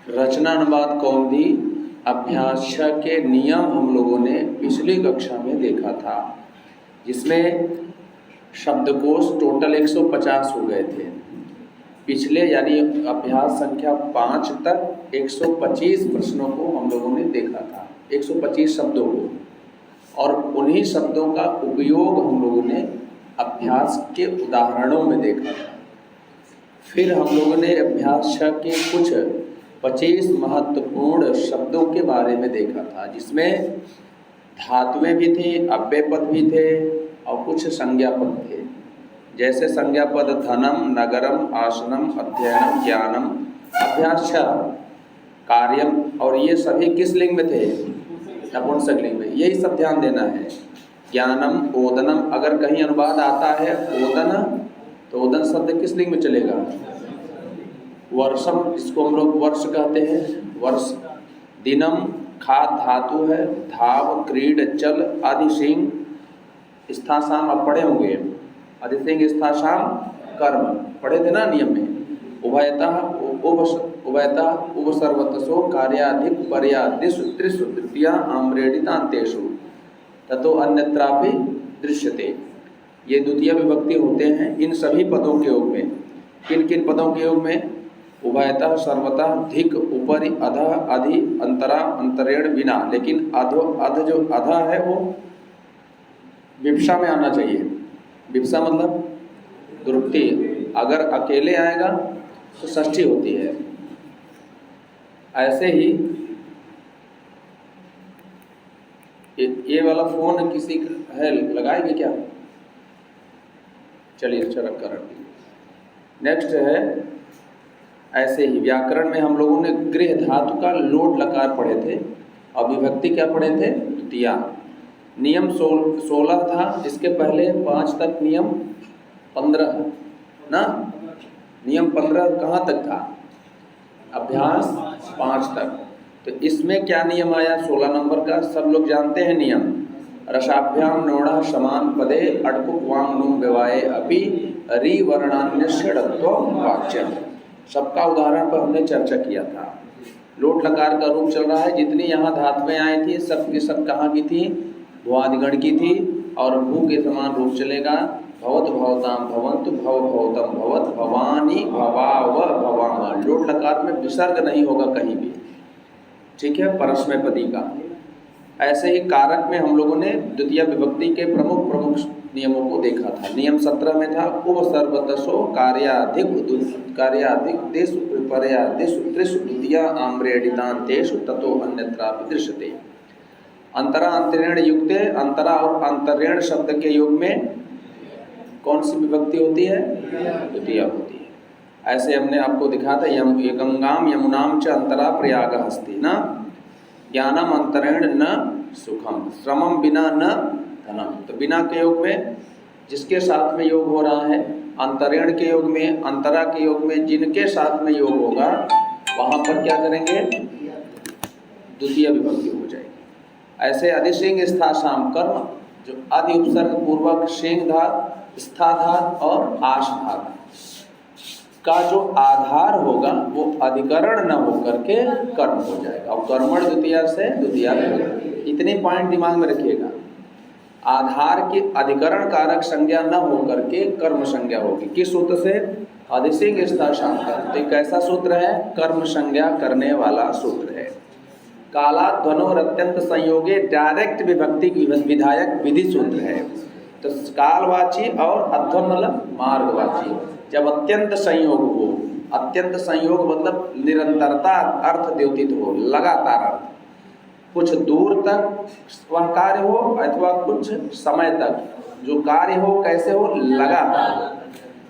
रचना अनुवाद कौमुदी अभ्यास 6 के नियम हम लोगों ने पिछली कक्षा में देखा था, जिसमें शब्दकोश टोटल 150 हो गए थे। पिछले यानी अभ्यास संख्या 5 तक 125 प्रश्नों को हम लोगों ने देखा था, 125 शब्दों को, और उन्हीं शब्दों का उपयोग हम लोगों ने अभ्यास के उदाहरणों में देखा था। फिर हम लोगों ने अभ्यास 6 के कुछ 25 महत्वपूर्ण शब्दों के बारे में देखा था, जिसमें धातुएं भी थी, अव्यय पद भी थे और कुछ संज्ञा पद थे। जैसे संज्ञा पद धनम, नगरम, आसनम, अध्ययनम, ज्ञानम। अभ्यास 6 कार्यम, और ये सभी किस लिंग में थे? नपुंसक लिंग में। यही सब ध्यान देना है। ज्ञानम, ओदनम, अगर कहीं अनुवाद आता है ओदन, तो ओदन शब्द किस लिंग में चलेगा? वर्षम, इसको हम लोग वर्ष कहते हैं, वर्ष। दिनम, खाद धातु है, धाव, क्रीड, चल, आदिशिंग, स्थासाम आप पढ़े होंगे, आदिशिंग स्थासाम कर्म पढ़े थे ना नियम में। उभयतः उपसर्वतसो कार्याधिक पर्यादिषु त्रिषु तृतीया आम्रेडितान्तेषु ततो अन्यत्रापि दृश्यते। ये द्वितीय विभक्ति होते हैं इन सभी पदों के योग में। किन किन पदों के योग में? उभयतः, सर्वतः, धिक, ऊपरी, अधः, अधि, अंतरा, अंतरेण, बिना। लेकिन अध जो अधा है वो विवक्षा में आना चाहिए। विवक्षा मतलब द्रुक्ति। अगर अकेले आएगा तो षष्ठी होती है। ऐसे ही ये वाला फोन किसी है, लगाएंगे क्या? चलिए अच्छा रखा रखिए। नेक्स्ट है, ऐसे ही व्याकरण में हम लोगों ने गृह धातु का लोट लकार पढ़े थे और विभक्ति क्या पढ़े थे? द्वितीया। नियम 16 था, इसके पहले 5 तक नियम 15 ना। नियम 15 कहाँ तक था? अभ्यास 5 तक। तो इसमें क्या नियम आया 16 नंबर का? सब लोग जानते हैं नियम। रसाभ्याम नोड़ा समान पदे अटकुक वांग नुम व्यवाये अपि रि वर्णान्य वाच्यम। सबका उदाहरण पर हमने चर्चा किया था। लोट लकार का रूप चल रहा है। जितनी यहाँ धातुएं आई थी सब की सब कहाँ की थी? भुआदिगण की थी। और भू के समान रूप चलेगा। भवत भवताम भवंतु, भव भवतम भवत, भवानी भवाव भवाम। लोट लकार में विसर्ग नहीं होगा कहीं भी, ठीक है, परस्मय पदी का। ऐसे ही कारक में हम लोगों ने द्वितीय विभक्ति के प्रमुख नियमों को देखा था। नियम 17 में था उपसर्वतसो कार्याधिक देशु पर्यादेशु त्रिषु द्वितीया आम्रेडितान्तेषु ततो अन्यत्रापि दृश्यते। अंतरा अंतरेण युक्ते, अंतरा और अंतरेण शब्द के योग में कौन सी विभक्ति होती है? द्वितीया होती है। ऐसे हमने आपको दिखा था गंगाम यमुनाम च अंतरा प्रयाग हस्ति ना। ज्ञानम अंतरेण न सुखम, श्रमम बिना न धनम। तो बिना के योग में जिसके साथ में योग हो रहा है, अंतरेण के योग में, अंतरा के योग में जिनके साथ में योग होगा वहाँ पर क्या करेंगे? द्वितीय विभक्ति हो जाएगी। ऐसे अधिशिंग स्थासाम कर्म, जो आदि उपसर्ग पूर्वक शेंग धात, स्था धात और आश धात का जो आधार होगा वो अधिकरण न होकर के कर्म हो जाएगा। और कर्मण द्वितीया से द्वितीया विभक्ति। इतनी पॉइंट दिमाग में रखिएगा। आधार की अधिकरण कारक संज्ञा न होकर के कर्म संज्ञा होगी। किस सूत्र से? अधिशिंग स्थासाम कर्म। तो कैसा सूत्र है? कर्म संज्ञा करने वाला सूत्र है। काला ध्वनोर अत्यंत संयोगे डायरेक्ट विभक्ति की विधायक विधि सूत्र है। तो कालवाची और अध्वन मतलब मार्गवाची। जब अत्यंत संयोग हो, अत्यंत संयोग मतलब निरंतरता अर्थ द्योतित हो, लगातार अर्थ, कुछ दूर तक वह कार्य हो अथवा कुछ समय तक जो कार्य हो, कैसे हो? लगातार।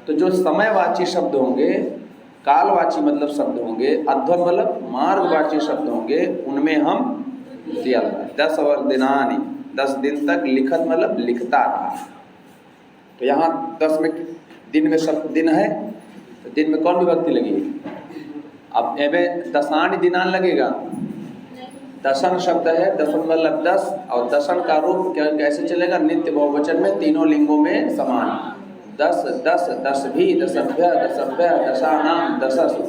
तो जो समयवाची शब्द होंगे, कालवाची मतलब शब्द होंगे, अध्वन मतलब मार्गवाची शब्द होंगे, उनमें हम 10 दिनानि, 10 दिन तक, लिखत मतलब लिखता रहा। तो यहाँ 10 में दिन में शब्द दिन है, तो दिन में कौन विभक्ति लगेगी? अब एवं दसानि दिनान लगेगा। दसन शब्द है, दसन मतलब 10, और दसन का रूप कैसे चलेगा? नित्य बहुवचन में, तीनों लिंगों में समान। 10 10 10 भी, दसभ्य दसभ्य, दशानाम दशसु।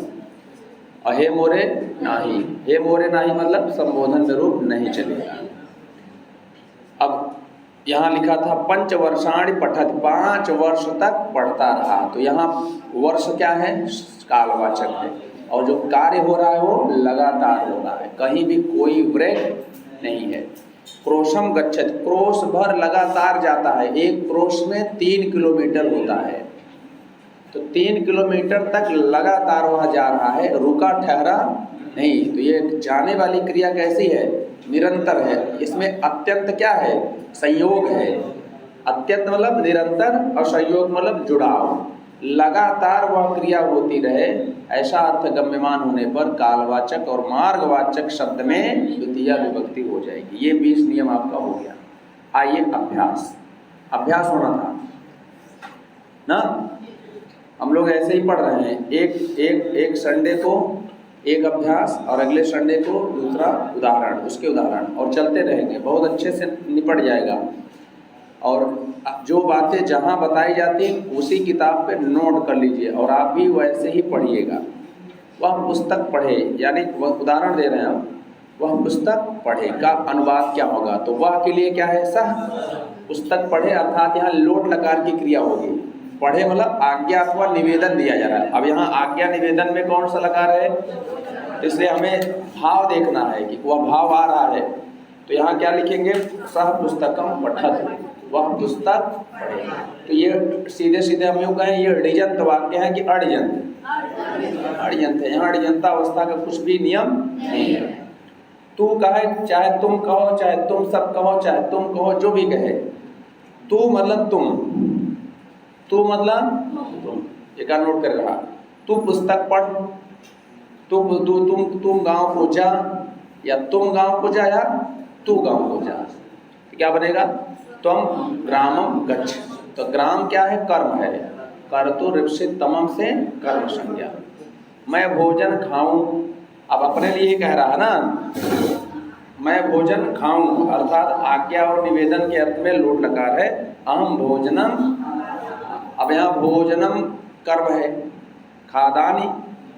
अहे मोरे नाही, हे मोरे नाही मतलब संबोधन में रूप नहीं चलेगा। अब यहाँ लिखा था पंचवर्षाणि पठत, 5 वर्ष तक पढ़ता रहा, तो यहाँ वर्ष क्या है, कालवाचक है, और जो कार्य हो रहा है वो लगातार हो रहा है, कहीं भी कोई ब्रेक नहीं है। क्रोशम गच्छत, क्रोश भर लगातार जाता है, एक क्रोश में 3 किलोमीटर होता है, तो 3 किलोमीटर तक लगातार वह जा रहा है, रुका ठहरा नहीं। तो ये जाने वाली क्रिया कैसी है, निरंतर है। इसमें अत्यंत क्या है, संयोग है। अत्यंत मतलब निरंतर और संयोग मतलब जुड़ाव, लगातार वह क्रिया होती रहे, ऐसा अर्थ गम्यमान होने पर कालवाचक और मार्गवाचक शब्द में द्वितीय विभक्ति हो जाएगी। ये 20 नियम आपका हो गया। आइए अभ्यास, अभ्यास होना था ना, हम लोग ऐसे ही पढ़ रहे हैं, एक संडे को एक अभ्यास और अगले संडे को दूसरा उदाहरण, उसके उदाहरण, और चलते रहेंगे, बहुत अच्छे से निपट जाएगा। और जो बातें जहाँ बताई जाती हैं उसी किताब पे नोट कर लीजिए और आप भी वैसे ही पढ़िएगा। वह पुस्तक पढ़े, यानी वह उदाहरण दे रहे हैं हम, वह पुस्तक पढ़े का अनुवाद क्या होगा, तो वह के लिए क्या है, सह पुस्तक पढ़े, अर्थात यहाँ लोट लकार की क्रिया होगी। पढ़े मतलब आज्ञा अथवा निवेदन दिया जा रहा है। अब यहाँ आज्ञा निवेदन में कौन सा लकार है, इसलिए हमें भाव देखना है कि वह भाव आ रहा है, तो यहाँ क्या लिखेंगे, सह पुस्तकम पठत, वह पुस्तक पढ़े। तो ये सीधे सीधे हम यूँ कहें, ये ऋजंत वाक्य है कि अड़जंत, अड़जंत है। यहाँ अड़जंता अवस्था का कुछ भी नियम नहीं है। तू कहे, चाहे तुम कहो, चाहे तुम सब कहो, चाहे तुम कहो, जो भी कहे, तू मतलब तुम, तू मतलब तुम, एक नोट कर रहा, तू पुस्तक पढ़, तुम गांव को जा, या तुम गांव को जा, या तू गांव को जा, तो क्या बनेगा, त्वम ग्रामम गच्छ। तो ग्राम क्या है, कर्म है, कर्तु रिप्सित तमम से कर्म संज्ञा। मैं भोजन खाऊं, अब अपने लिए कह रहा है ना, मैं भोजन खाऊं, अर्थात आज्ञा और निवेदन के अर्थ में लोट लकार है। अहम भोजनम, अब यहाँ भोजनम कर्म है, खादानी,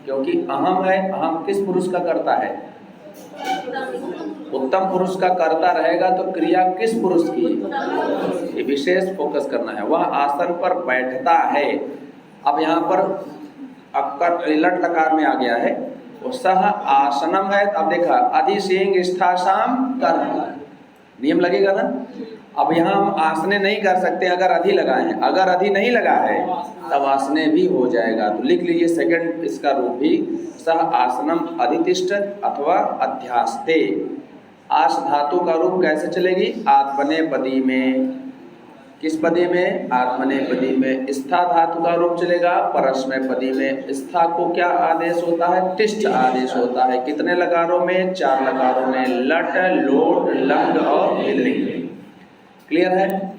क्योंकि अहम है, अहम किस पुरुष का करता है, उत्तम पुरुष का करता रहेगा, तो क्रिया किस पुरुष की, ये विशेष फोकस करना है। वह आसन पर बैठता है, अब यहाँ पर अक्कर लट लकार में आ गया है, वो सह आसनम है। अब देखा, अधि सिंह स्थासाम कर्म, नियम लगेगा ना। अब यहाँ हम आसने नहीं कर सकते अगर अधि लगाए हैं, अगर अधि नहीं लगा है तब आसने भी हो जाएगा। तो लिख लीजिए सेकंड इसका रूप भी, सह आसनम अधितिष्ठ अथवा अध्यास्ते। आस धातु का रूप कैसे चलेगी, आत्मनेपदी में, किस पदी में, आत्मनेपदी में। स्था धातु का रूप चलेगा परस्मैपदी में। स्था को क्या आदेश होता है, तिष्ठ आदेश होता है। कितने लकारों में, 4 लकारों में, लट, लोट, लंग और लिंग। क्लियर है,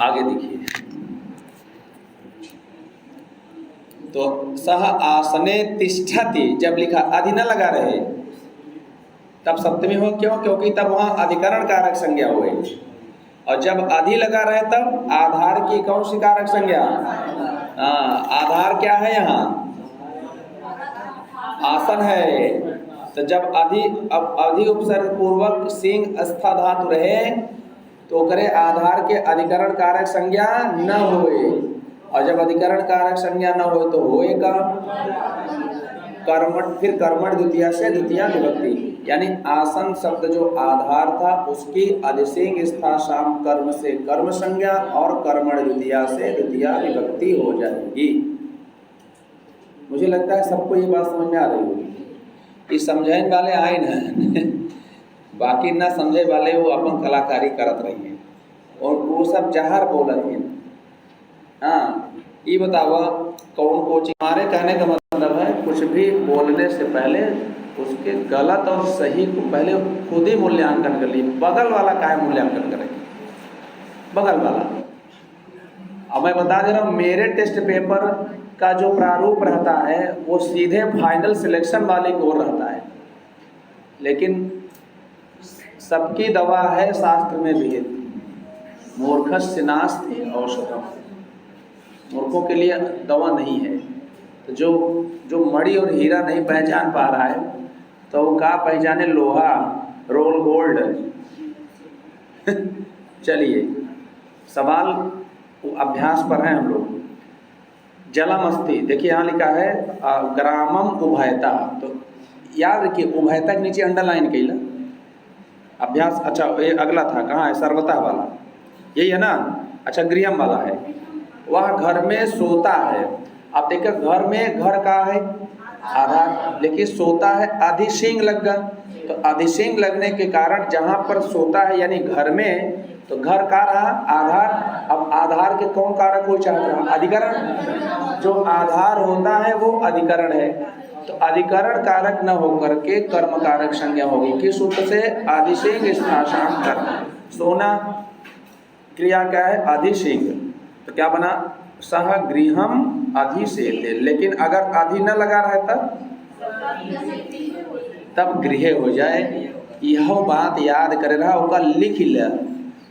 आगे देखिए। तो सह आसने तिष्ठति, जब लिखा अधि न लगा रहे तब सप्तमी हो, क्यों, क्योंकि तब वहां अधिकरण कारक संज्ञा हुई, और जब अधि लगा रहे तब आधार की कौन सी कारक संज्ञा, आधार क्या है, यहाँ आसन है। तो जब अधि, अब अधि उपसर्ग पूर्वक सिंह स्था धातु रहे तो करे आधार के अधिकरण कारक संज्ञा न होए, और जब अधिकरण कारक संज्ञा न हो तो होएगा कर्मठ, फिर कर्मठ द्वितीया से द्वितीया विभक्ति, यानी आसन शब्द जो आधार था उसकी अधिसिंग स्थासाम कर्म से कर्म संज्ञा और कर्मठ द्वितीया से द्वितीया विभक्ति हो जाएगी। मुझे लगता है सबको ये बात समझ में आ रही होगी। इस समझाने वाले आए न बाकी ना समझे वाले वो अपन कलाकारी करत रही है, और वो सब जहर बोलत है। हाँ, ये बतावा कौन कोचिंग, हमारे कहने का मतलब है कुछ भी बोलने से पहले उसके गलत और सही को पहले खुद ही मूल्यांकन कर लिए। बगल वाला का है मूल्यांकन करेंगे, बगल वाला। अब मैं बता दे रहा हूँ, मेरे टेस्ट पेपर का जो प्रारूप रहता है वो सीधे फाइनल सिलेक्शन वाले की ओर रहता है, लेकिन सबकी दवा है शास्त्र में भी, मूर्खस्य नास्ति औषधम, मूर्खों के लिए दवा नहीं है। तो जो जो मणि और हीरा नहीं पहचान पा रहा है तो वो का पहचाने लोहा, रोल गोल्ड। चलिए, सवाल अभ्यास पर है हम लोग। जलमस्ति, देखिए यहाँ लिखा है ग्रामम उभयता, तो याद रखिए उभयता के नीचे अंडरलाइन कैला अभ्यास। अच्छा ये अगला था, कहाँ है? सर्वता वाला, यही है ना? अच्छा, गृहम वाला है, वह घर में सोता है। अब देखिए घर में, घर का है आधार, लेकिन सोता है अधिसिंग लग गया, तो अधिसिंग लगने के कारण जहाँ पर सोता है यानी घर में, तो घर का रहा आधार। अब आधार के कौन कारक हो चाहता है? अधिकरण। जो आधार होता है वो अधिकरण है, तो अधिकरण कारक न होकर के कर्म कारक संज्ञा होगी। किस सूत्र से? अधिसिंग स्नाशांत कर्म। सोना क्रिया क्या है? अधिसिंग, तो क्या बना? सह गृहम अधिसेते। लेकिन अगर अधि न लगा रहता तब गृह हो जाए। यह बात याद करे रहा, होगा लिख ल,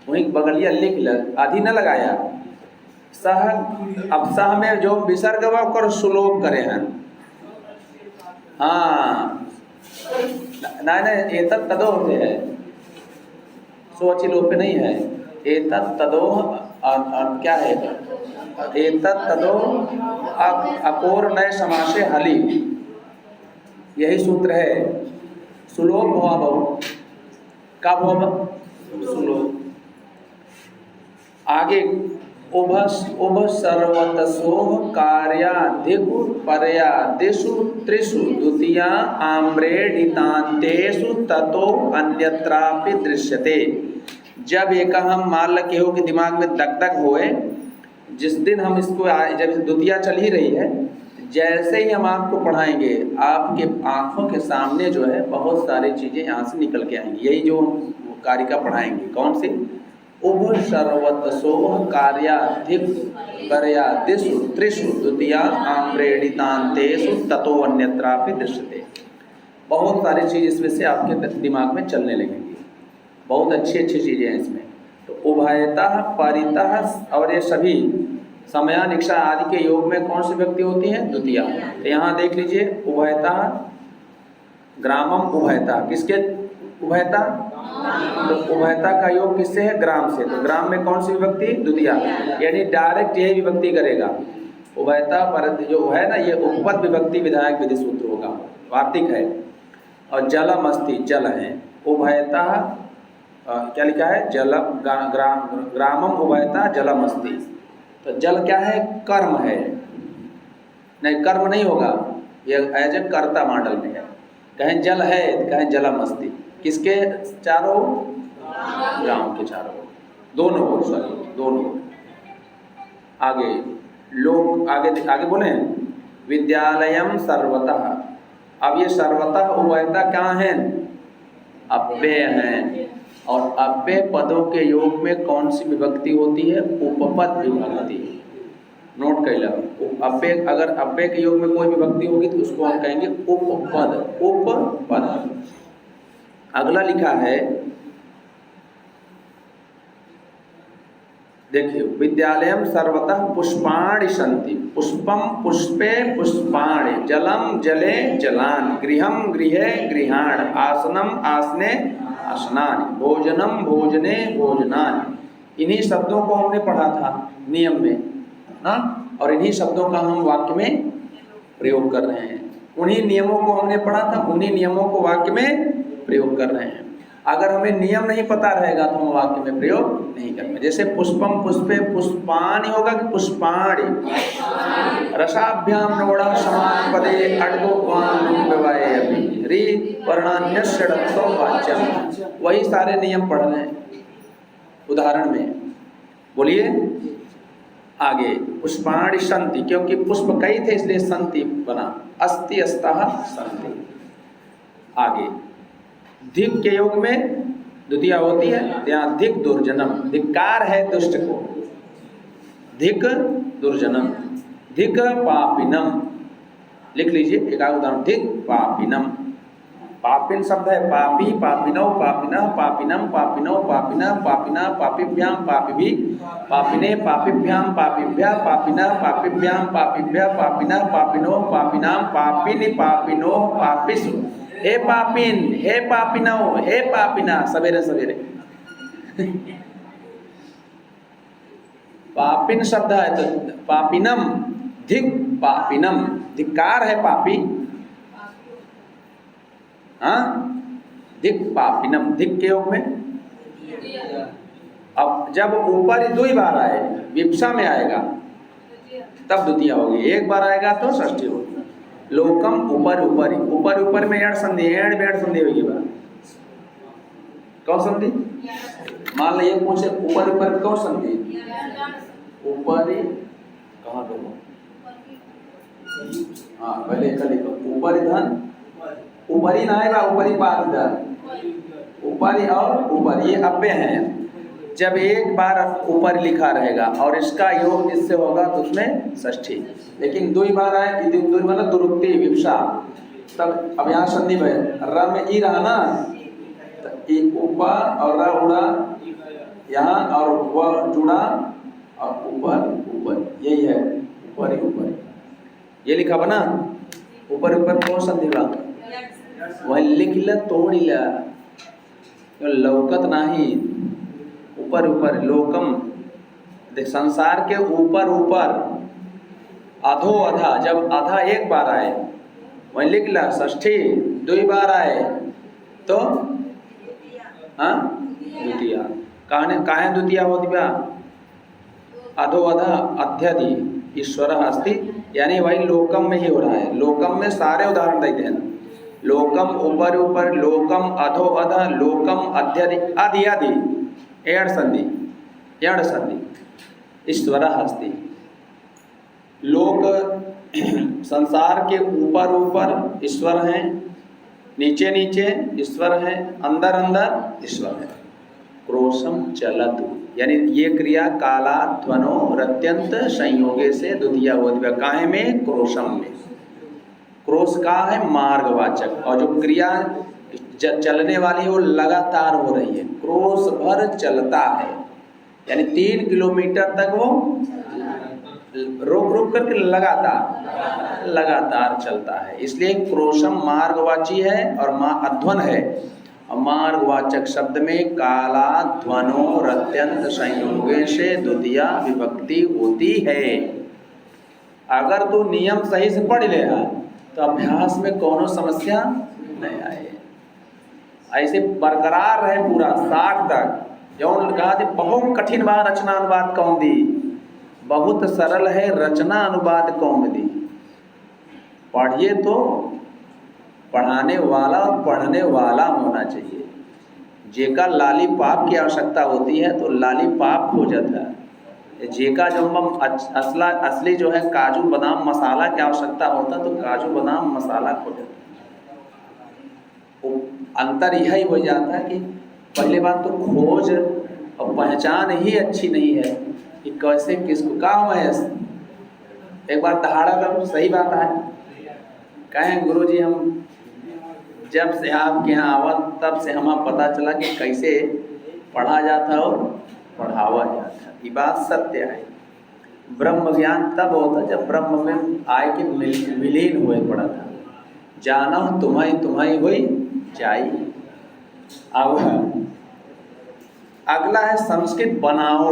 वहीं बगलिया लिख ल, अधि न लगाया सह। अब सह में जो विसर्ग कर सुलोभ करे हैं। हाँ नहीं, एतत् तदो होते हैं, स्वचिलोप पे नहीं है। एतत् तदो क्या है? एतत् तदो अकोर नए समासे हली, यही सूत्र है। सुलोभ भवा बहु, कब होगा? सुलोभ। आगे उभ सर्वतसोह कार्याधिगु पर्यादिषु त्रिषु द्वितीया आम्रेडितान्तेषु ततो अन्यत्रापि दृश्यते। जब एक हम मान लगे हो कि दिमाग में दग दग होए, जिस दिन हम इसको जब द्वितीया चल ही रही है, जैसे ही हम आपको पढ़ाएंगे आपके आंखों के सामने जो है बहुत सारी चीज़ें यहाँ से निकल के आएंगी। यही जो कारिका पढ़ाएंगे, कौन सी? उभ सर्वतसोह कार्याधिक पर्यादिषु त्रिषु द्वितीया आम्रेडितान्तेषु ततो अन्यत्रापि दृश्यते। बहुत सारी चीज़ इसमें से आपके दिमाग में चलने लगेंगी, बहुत अच्छी अच्छी चीज़ें हैं इसमें। तो उभयतः परितः और ये सभी समयान इच्छा आदि के योग में कौन सी व्यक्ति होती है? द्वितीया। तो यहाँ देख लीजिए, उभयतः ग्रामम उभयता, किसके उभयता? तो उभयता का योग किससे है? ग्राम से। तो ग्राम में कौन सी विभक्ति? द्वितीया, यानी डायरेक्ट यही विभक्ति करेगा। उभयता पर जो है ना, ये उपपद विभक्ति विधायक विधि सूत्र होगा, वार्तिक है। और जलम अस्ति, जल है। उभयता क्या लिखा है? जलम ग्रामम उभयता जलम अस्ति। तो जल क्या है? कर्म है। नहीं, कर्म नहीं होगा, ये एज ए कर्ता मॉडल में है। कहें जल है, कहें जलम अस्ति। किसके चारों? गांव के चारों, दोनों, सॉरी दोनों। आगे लोग आगे बोले विद्यालयम सर्वतः। अब ये सर्वतः उभयता कहाँ है? अव्यय हैं। और अव्यय पदों के योग में कौन सी विभक्ति होती है? उपपद विभक्ति। नोट कर लो, अव्यय, अगर अव्यय के योग में कोई विभक्ति होगी तो उसको हम कहेंगे उपपद। उपपद। अगला लिखा है, देखिए, विद्यालयम सर्वतः पुष्पाणि सन्ति। पुष्पम पुष्पे पुष्पाणि, जलम जले जलान, गृहम गृहे गृहाण, आसनम आसने आसनानि, भोजनम भोजने भोजनानि। इन्हीं शब्दों को हमने पढ़ा था नियम में ना, और इन्हीं शब्दों का हम वाक्य में प्रयोग कर रहे हैं। उन्हीं नियमों को हमने पढ़ा था, उन्हीं नियमों को वाक्य में प्रयोग कर रहे हैं। अगर हमें नियम नहीं पता रहेगा तो हम वाक्य में प्रयोग नहीं करेंगे। जैसे पुष्पम पुष्पे पुष्पाणि होगा कि पुष्पाणि। रसाभ्याम नोड़ा समान पदे अड्गो रि वर्णान्यषडत्व वाच्यम। वही सारे नियम पढ़ रहे हैं उदाहरण में। बोलिए आगे, पुष्पाणि सन्ति, क्योंकि पुष्प कई थे इसलिए सन्ति बना। अस्ति अस्तः सन्ति। आगे धिक के योग में द्वितीया होती है, यहाँ धिक दुर्जनम, धिक्कार है दुष्ट को। धिक दुर्जनम, धिक पापिनम। लिख लीजिए एक उदाहरण, धिक पापिनम। पापिन शब्द है पापी, पापिनौ, पापिनः, पापिनम, पापिनौ, पापिनः, पापिना, पापिभ्यां, पापिभि, पापिने, पापिभ्यां, पापिभ्या, पापिनः, पापिभ्यां, पापिभ्य, पापिनः, पापिनो, पापिनां, पापिनि, पापिनो, पापिषु। हे पापिन, हे पापिनौ, हे पापिना, सवेरे सवेरे पापिन शब्द है तो पापिनम, धिक पापिनम, धिक्कार है पापी, हाँ, धिक पापिनम, धिक के योग में। अब जब ऊपर दुई बार आए, विप्सा में आएगा तब द्वितीय होगी, एक बार आएगा तो षष्ठी होगी। लोकम ऊपर ऊपर, ऊपर ऊपर में एड़ संधि, एड़ बेड़ संधि होगी बात। कौन संधि? मान लीजिए पूछे ऊपर ऊपर कौन संधि? ऊपर कहाँ करो? हाँ पहले कल ऊपर धन, ऊपरी ना है, ऊपरी पाद धन, ऊपरी और ऊपर ये अव्यय हैं। जब एक बार ऊपर लिखा रहेगा और इसका योग इससे होगा तो उसमें षष्ठी। लेकिन दो बार आए, दो मतलब दुरुक्ति विप्सा, तब अब यहाँ संधि है, र में ई रहा ना, तो ऊपर और र उड़ा यहाँ और वह जुड़ा और ऊपर ऊपर, यही है ऊपर ही ऊपर, ये लिखा बना ऊपर ऊपर कौन संधि बा वह लिख ल तोड़ी ला लौकत नहीं, ऊपर ऊपर लोकम, देख संसार के ऊपर ऊपर, अधो अधा, जब आधा एक बार आए वही लिख ला षष्ठी, दो बार आए तो हाँ द्वितीय। काहे द्वितीय होती बा? अधो अधा अध्यधि ईश्वर अस्ति, यानी वही लोकम में ही हो रहा है। लोकम में सारे उदाहरण देते हैं, लोकम ऊपर ऊपर, लोकम अधो अधा, लोकम अध्यधि, आदि आदि, एड़ संधि, एड़ संधि, ईश्वर अस्ति। लोक संसार के ऊपर ऊपर ईश्वर हैं, नीचे नीचे ईश्वर हैं, अंदर अंदर ईश्वर है। क्रोशम चलतु, यानी ये क्रिया काला ध्वनो रत्यंत संयोगे से द्वितीय होती है। काहे में? क्रोशम में। क्रोश का है मार्गवाचक, और जो क्रिया चलने वाली है वो लगातार हो रही है, क्रोश भर चलता है, यानी 3 किलोमीटर तक वो रोक रोक करके लगातार चलता है, इसलिए क्रोशम मार्गवाची है और अध्वन है। मार्गवाचक शब्द में काला ध्वनो रत्यंत संयोगे से द्वितीय विभक्ति होती है। अगर तू नियम सही से पढ़ लेगा तो अभ्यास में कोनो समस्या नहीं आए, ऐसे बरकरार रहे पूरा 60 तक। जौन कहा थे बहुत कठिन बा रचना अनुवाद कौन दी, बहुत सरल है रचना अनुवाद कौन दी। पढ़िए तो पढ़ाने वाला और पढ़ने वाला होना चाहिए। जेका लालीपाप की आवश्यकता होती है तो लालीपाप हो जाता है, जेका जो असली जो है काजू बादाम मसाला की आवश्यकता होता तो काजू बादाम मसाला खो जाता। अंतर यही हो जाता है कि पहले बात तो खोज और पहचान ही अच्छी नहीं है कि कैसे किसको का हुआ है। एक बार दहाड़ा तब सही बात है, कहें गुरुजी हम जब से आपके यहाँ आवत तब से हमें पता चला कि कैसे पढ़ा जाता और पढ़ावा जाता। ये बात सत्य है। ब्रह्म ज्ञान तब होता जब ब्रह्म में आए के विलीन हुए पड़ा था। जानो तुम्हारी हुई जाई। अब अगला है संस्कृत बनाओ,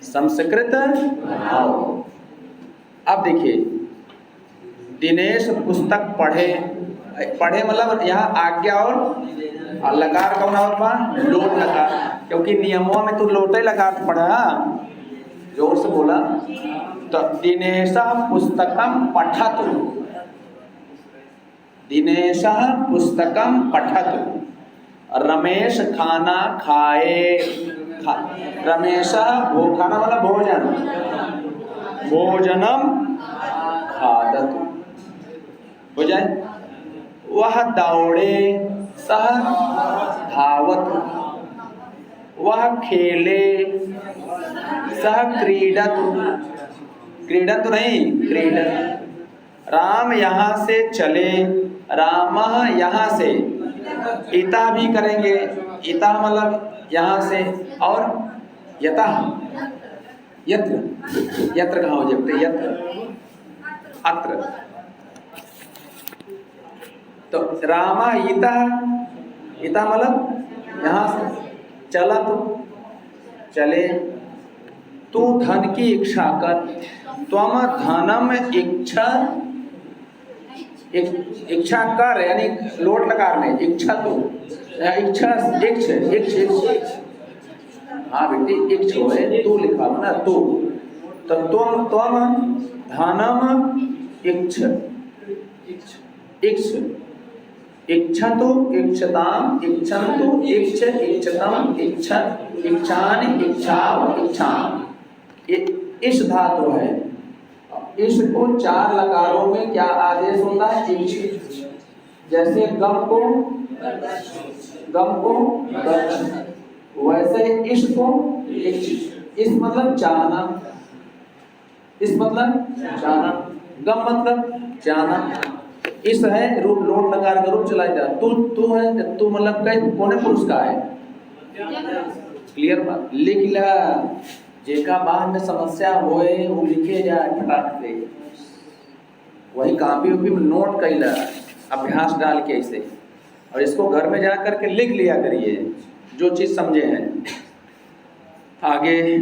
संस्कृत बनाओ। अब देखिए दिनेश पुस्तक पढ़े मतलब यहाँ आज्ञा और लकार कौन और पा लोट लकार, क्योंकि नियमों में तो लोटे लकार पढ़ा, जोर से बोला। तो दिनेश पुस्तकम पठतु, दिनेश पुस्तकम पठतु, रमेश खाना खाए, रमेश खाना मतलब भोजन, भोजनम खादतु हो जाए। वह दौड़े, सह धावत, वह खेले, सह क्रीडत, क्रीडत नहीं क्रीडत। राम यहाँ से चले, रामः यहाँ से, इता भी करेंगे, इता मतलब यहाँ से, और यतः, यत्र, यत्र कहाँ हो जाते, यत्र, अत्र। तो रामा इतः, इता मतलब यहाँ से, चला तो चले, तू धन की इच्छा कर, त्वम धनम इच्छा, इच्छा कर यानी लोट लकार में इच्छा, तो इच्छा इच्छ इच्छ इच्छ, हाँ बेटी इच्छ है, तू लिखा हो ना तू, तो त्वम त्वम धनम इच्छ, इच्छ, इच्छतु इच्छताम, इच्छन्तु इच्छ, इच्छतम इच्छ, इच्छानि इच्छाव इच्छाम, इस धातु है। इसको चार लकारों में क्या आदेश होता है, इच्छ। जैसे गम को गच्छ, वैसे इस को इच्छ, इस मतलब जाना, इस मतलब जाना, गम मतलब जाना, इस है रूप लोट लकार का रूप चला जाता। तू है, तू मतलब कई कौन पुरुष का है, क्लियर बात, लिख ला, जेका बाद में समस्या होए वो लिखे जाए फटाक से, वही कॉपी उपी में नोट कैला, अभ्यास डाल के ऐसे, और इसको घर में जा करके लिख लिया करिए जो चीज समझे हैं। आगे,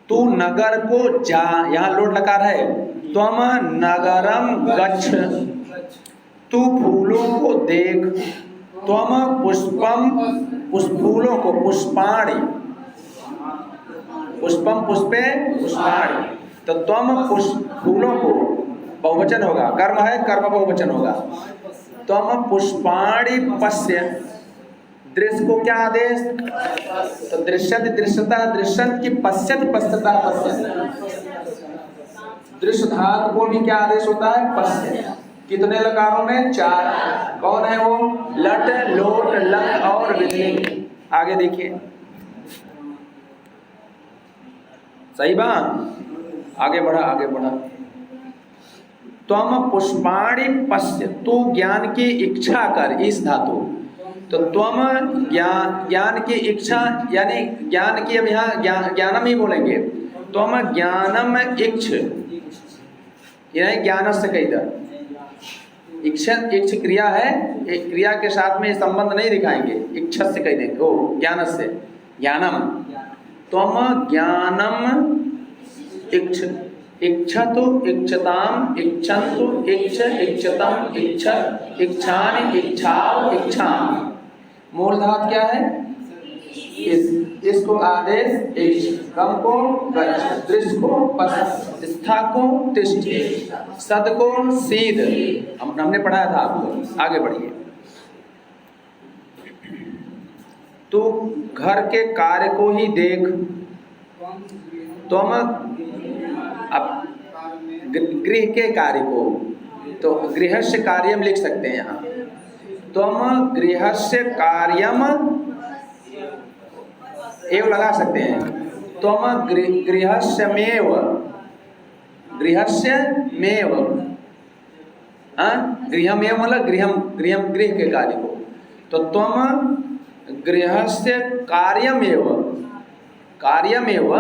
तू नगर को जा, यहाँ लोट लकार है, त्वम नगरम गच्छ, तू फूलों को देख, त्वम पुष्पम, फूलों को, पुष्पाणि, पुष्पम पुष्पे पुष्पाणि, तो त्वम फूलों को बहुवचन होगा, कर्म है कर्म बहुवचन होगा, त्वम पुष्पाणि पश्य, दृश्य को क्या आदेश, तो दृश्यति दृश्यता, दृश्यत की पश्यति पश्यता पश्यति, दृश्य धातु को भी क्या आदेश होता है, पश्य। कितने लकारों में, चार, कौन है वो, लट लोट लट और विधि। आगे देखिए, सही बात, आगे बढ़ा आगे बढ़ा, त्वम पुष्पाणि पश्य, तू ज्ञान की इच्छा कर, इस धातु, तो त्वम ज्ञान की इच्छा यानी ज्ञान की, अब यहाँ ज्ञानम ही बोलेंगे, त्वम ज्ञानम इच्छ, यानी ज्ञान से कही था, इच्छा इच्छ क्रिया है, एक क्रिया के साथ में संबंध नहीं दिखाएंगे, इच्छा से कह देंगे, ओ ज्ञान से, ज्ञानम, त्वम ज्ञानम इच्छ, इच्छतु इच्छताम, इच्छन्तु इच्छ, इच्छतम इच्छ, इच्छानि इच्छाव इच्छाम, मूल धातु क्या है, इसको आदेश इच्छ, गम को गच्छ, दृश्य को पश्य, स्था को तिष्ठ, सद को सीध, हमने पढ़ाया था आपको। आगे बढ़िए, तू घर के कार्य को ही देख, तुम अब गृह के कार्य को, तो गृहस्य कार्यम लिख सकते हैं यहाँ, तुम गृहस्य कार्यम एव लगा सकते हैं, तुम गृहस्यमेव, गृहस्यमेव, गृहमेव मतलब गृह के कार्य को, तो तुम गृहस्य कार्यमेव, कार्यमेव,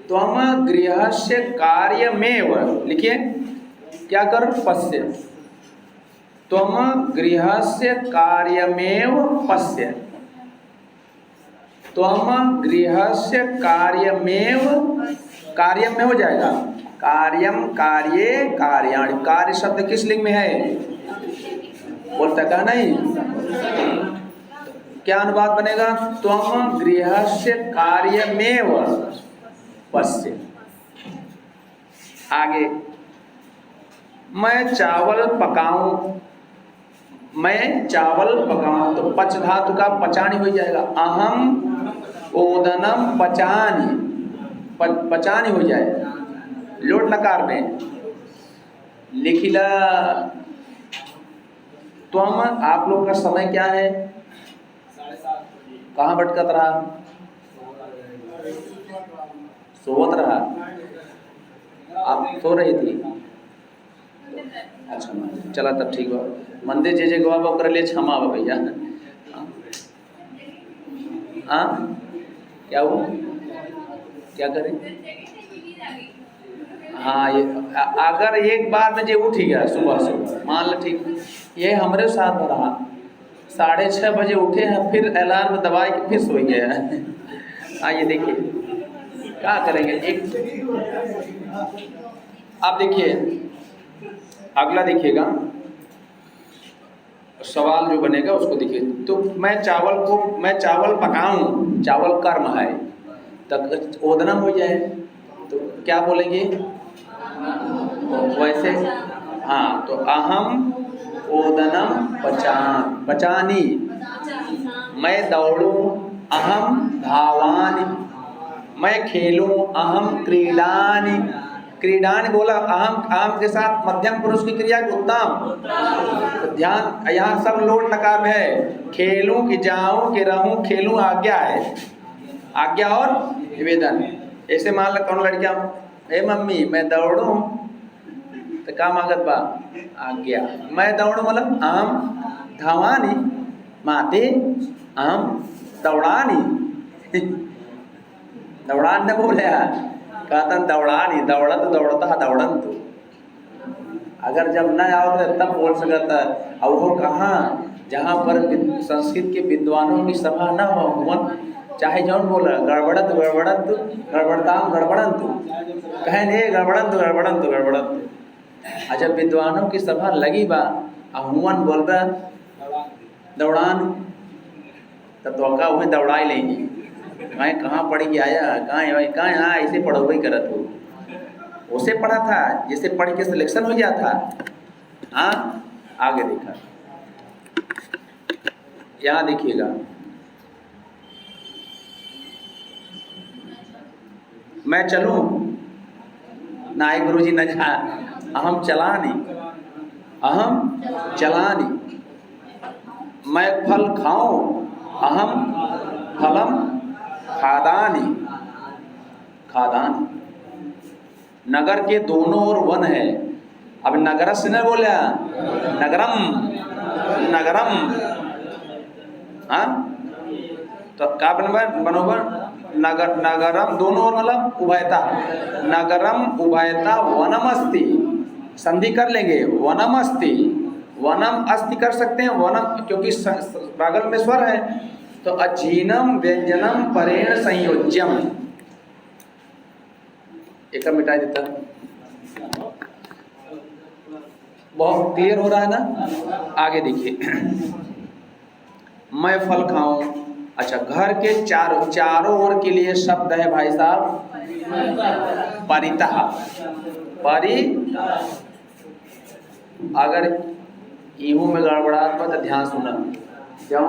तुम गृहस्य कार्यमेव, लिखिए क्या कर, पश्य, तुम गृहस्य कार्यमेव पश्य, तुम गृहस्य कार्यमेव, कार्यम में हो जाएगा, कार्यम कार्ये कार्याणि, कार्य शब्द किस लिंग में है, बोलता का नहीं, क्या अनुवाद बनेगा, तुम गृहस्य कार्यमेव पश्य। आगे, मैं चावल पकाऊं, मैं चावल पकाऊं, तो पच धातु का पचानी हो जाएगा, अहम ओदनम पचानी, पचानी हो जाए, लोट लकार में लिखिला। तुम, आप लोग का समय क्या है, कहाँ भटकत रहा, सोवत रहा, आप सो रही थी? अच्छा चला तब ठीक बा। मंदिर जे जे गवा ओकरा लिए क्षमा बा भैया। हाँ क्या हुआ? क्या करें? हाँ ये अगर एक बार में जो उठ गया सुबह सुबह मान लो ठीक, ये हमारे साथ रहा। 6:30 बजे उठे हैं, फिर अलार्म दबाए कि फिर सो गया है। हाँ ये देखिए क्या करेंगे। एक आप देखिए अगला देखिएगा सवाल जो बनेगा उसको देखिए। तो मैं चावल पकाऊं, चावल कर्म है, तब ओदनम हो जाए तो क्या बोलेंगे वैसे? हाँ तो अहम ओदनम पचानी, मैं दौड़ूं अहम धावानि, मैं खेलूं अहम क्रीडानि। क्रीडानि बोला अहम के साथ मध्यम पुरुष की क्रिया उत्तम। तो ध्यान यहाँ सब लोट लकार में है। खेलूं कि जाऊं कि रहूं, खेलूं आज्ञा है, आज्ञा और निवेदन। ऐसे मान लो कौन लड़कियां, ए मम्मी मैं दौड़ूं तो का मांगत बा आज्ञा। मैं दौड़ूं मतलब अहम धावानी, माते अहम दौड़ानी। दौड़ान न बोले कहता दौड़ानी, दौड़ता दौड़न। तो अगर जब न आओ तो तब बोल सकता। और वो कहाँ जहाँ पर संस्कृत के विद्वानों की सभा न हो, चाहे जौन बोला गड़बड़त गड़बड़ंतु कहे नहीं गड़बड़ंतु। जब विद्वानों की सभा लगी बा हुमन बोलबा दौड़ान, तब तो का वही दौड़ा ही लेंगी। कहाँ पढ़ के आया, कहाँ हाँ ऐसे पढ़ो वही करत हो। उसे पढ़ा था जिसे पढ़ के सिलेक्शन हो गया था। हाँ आगे देखा, यहाँ देखिएगा मैं चलूं नाई गुरुजी न जा, अहम चलानी, मैं फल खाऊं अहम फलम खादानी। नगर के दोनों ओर वन है। अब नगर से न बोला नगरम। हाँ तो क्या बनोबर नगरम दोनों ओर मतलब उभयता। नगरम उभयता वनमस्ति, संधि कर लेंगे वनमस्ति, वनम अस्ति कर सकते हैं वनम क्योंकि बगल में स्वर है। तो अजीनम व्यंजनम परेण संयोज्यम, एक मिटा देता। बहुत क्लियर हो रहा है ना? आगे देखिए मैं फल खाऊं। अच्छा घर के चारों ओर के लिए शब्द है भाई साहब परितः। अगर इहू में गड़बड़ात पर तो ध्यान सुना, जब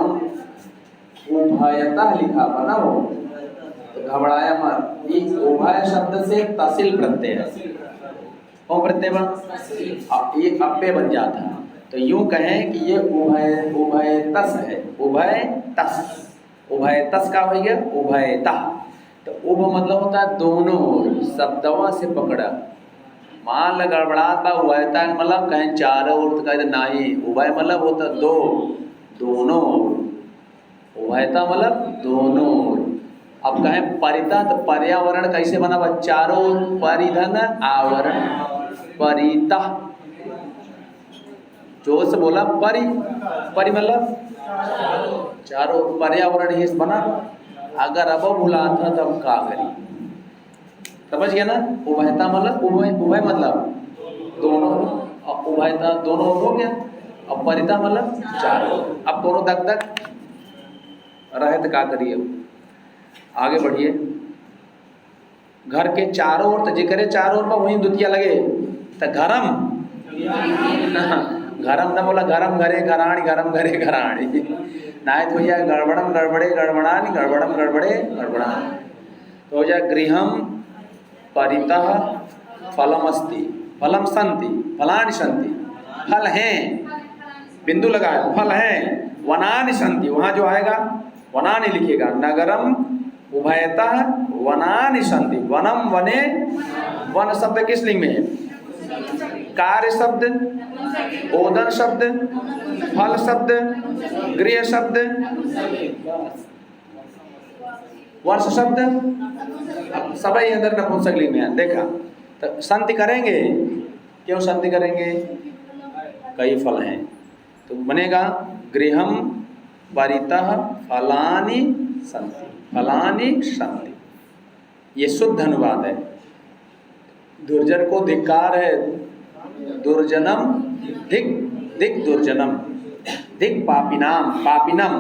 उभयता लिखा बना हो तो घबराया मत। इस उभय शब्द से तसिल प्रत्यय है, कौन प्रत्यय बन ये अप्पे बन जाता है। तो यूं कहें कि ये उभयतस है, उभयतस का हो गया उभयता। तो उभ मतलब होता है दोनों, शब्दवा से पकड़ा। मान ल गड़बड़ाता उभयता मतलब कहें चारों ओर तो कहते नहीं, उभय मतलब होता दोनों, उभयता मतलब दोनों। अब कहें परिता तो पर्यावरण कैसे बना हुआ, चारों परिधन आवरण परिता। जोर से बोला परि मतलब चारों पर्यावरण ही बना। अगर अब बुला था तब का करी, समझ गया ना? उभयता मतलब उभय मतलब दोनों, उभयता दोनों हो गया। अब परिता मतलब चारों। अब दोनों दक रहे तो क्या करिए, आगे बढ़िए। घर के चारों ओर तो जे करे चारों ओर में वही द्वितीय लगे तो घरम न बोला घरम घरे घराणी, घरम घरे घराणी नाय तो हो जाए गड़बड़म गड़बड़े गड़बड़ानी, गड़बड़म गड़बड़े गड़बड़ानी। तो हो जाए गृहम परितः फलम अस्ति, फलम संति, फलानि संति, फल हैं बिंदु लगाए फल हैं। वनानि संति, वहाँ जो आएगा वनानि लिखिएगा। नगरम उभयतः वनानि संति, वनम वने वन शब्द किस लिंग में है? कार्य शब्द, ओदन शब्द, फल शब्द, गृह शब्द, वर्ष शब्द, सभी अंदर नपुंसक लिंग में है। देखा तो संति करेंगे, क्यों संति करेंगे? कई फल हैं तो बनेगा गृहम परितः फलानि सन्ति, फलानि सन्ति। ये शुद्ध अनुवाद है। दुर्जन को धिक्कार है, दुर्जनम धिक धिक दुर्जनम, धिक पापिनाम पापिनम,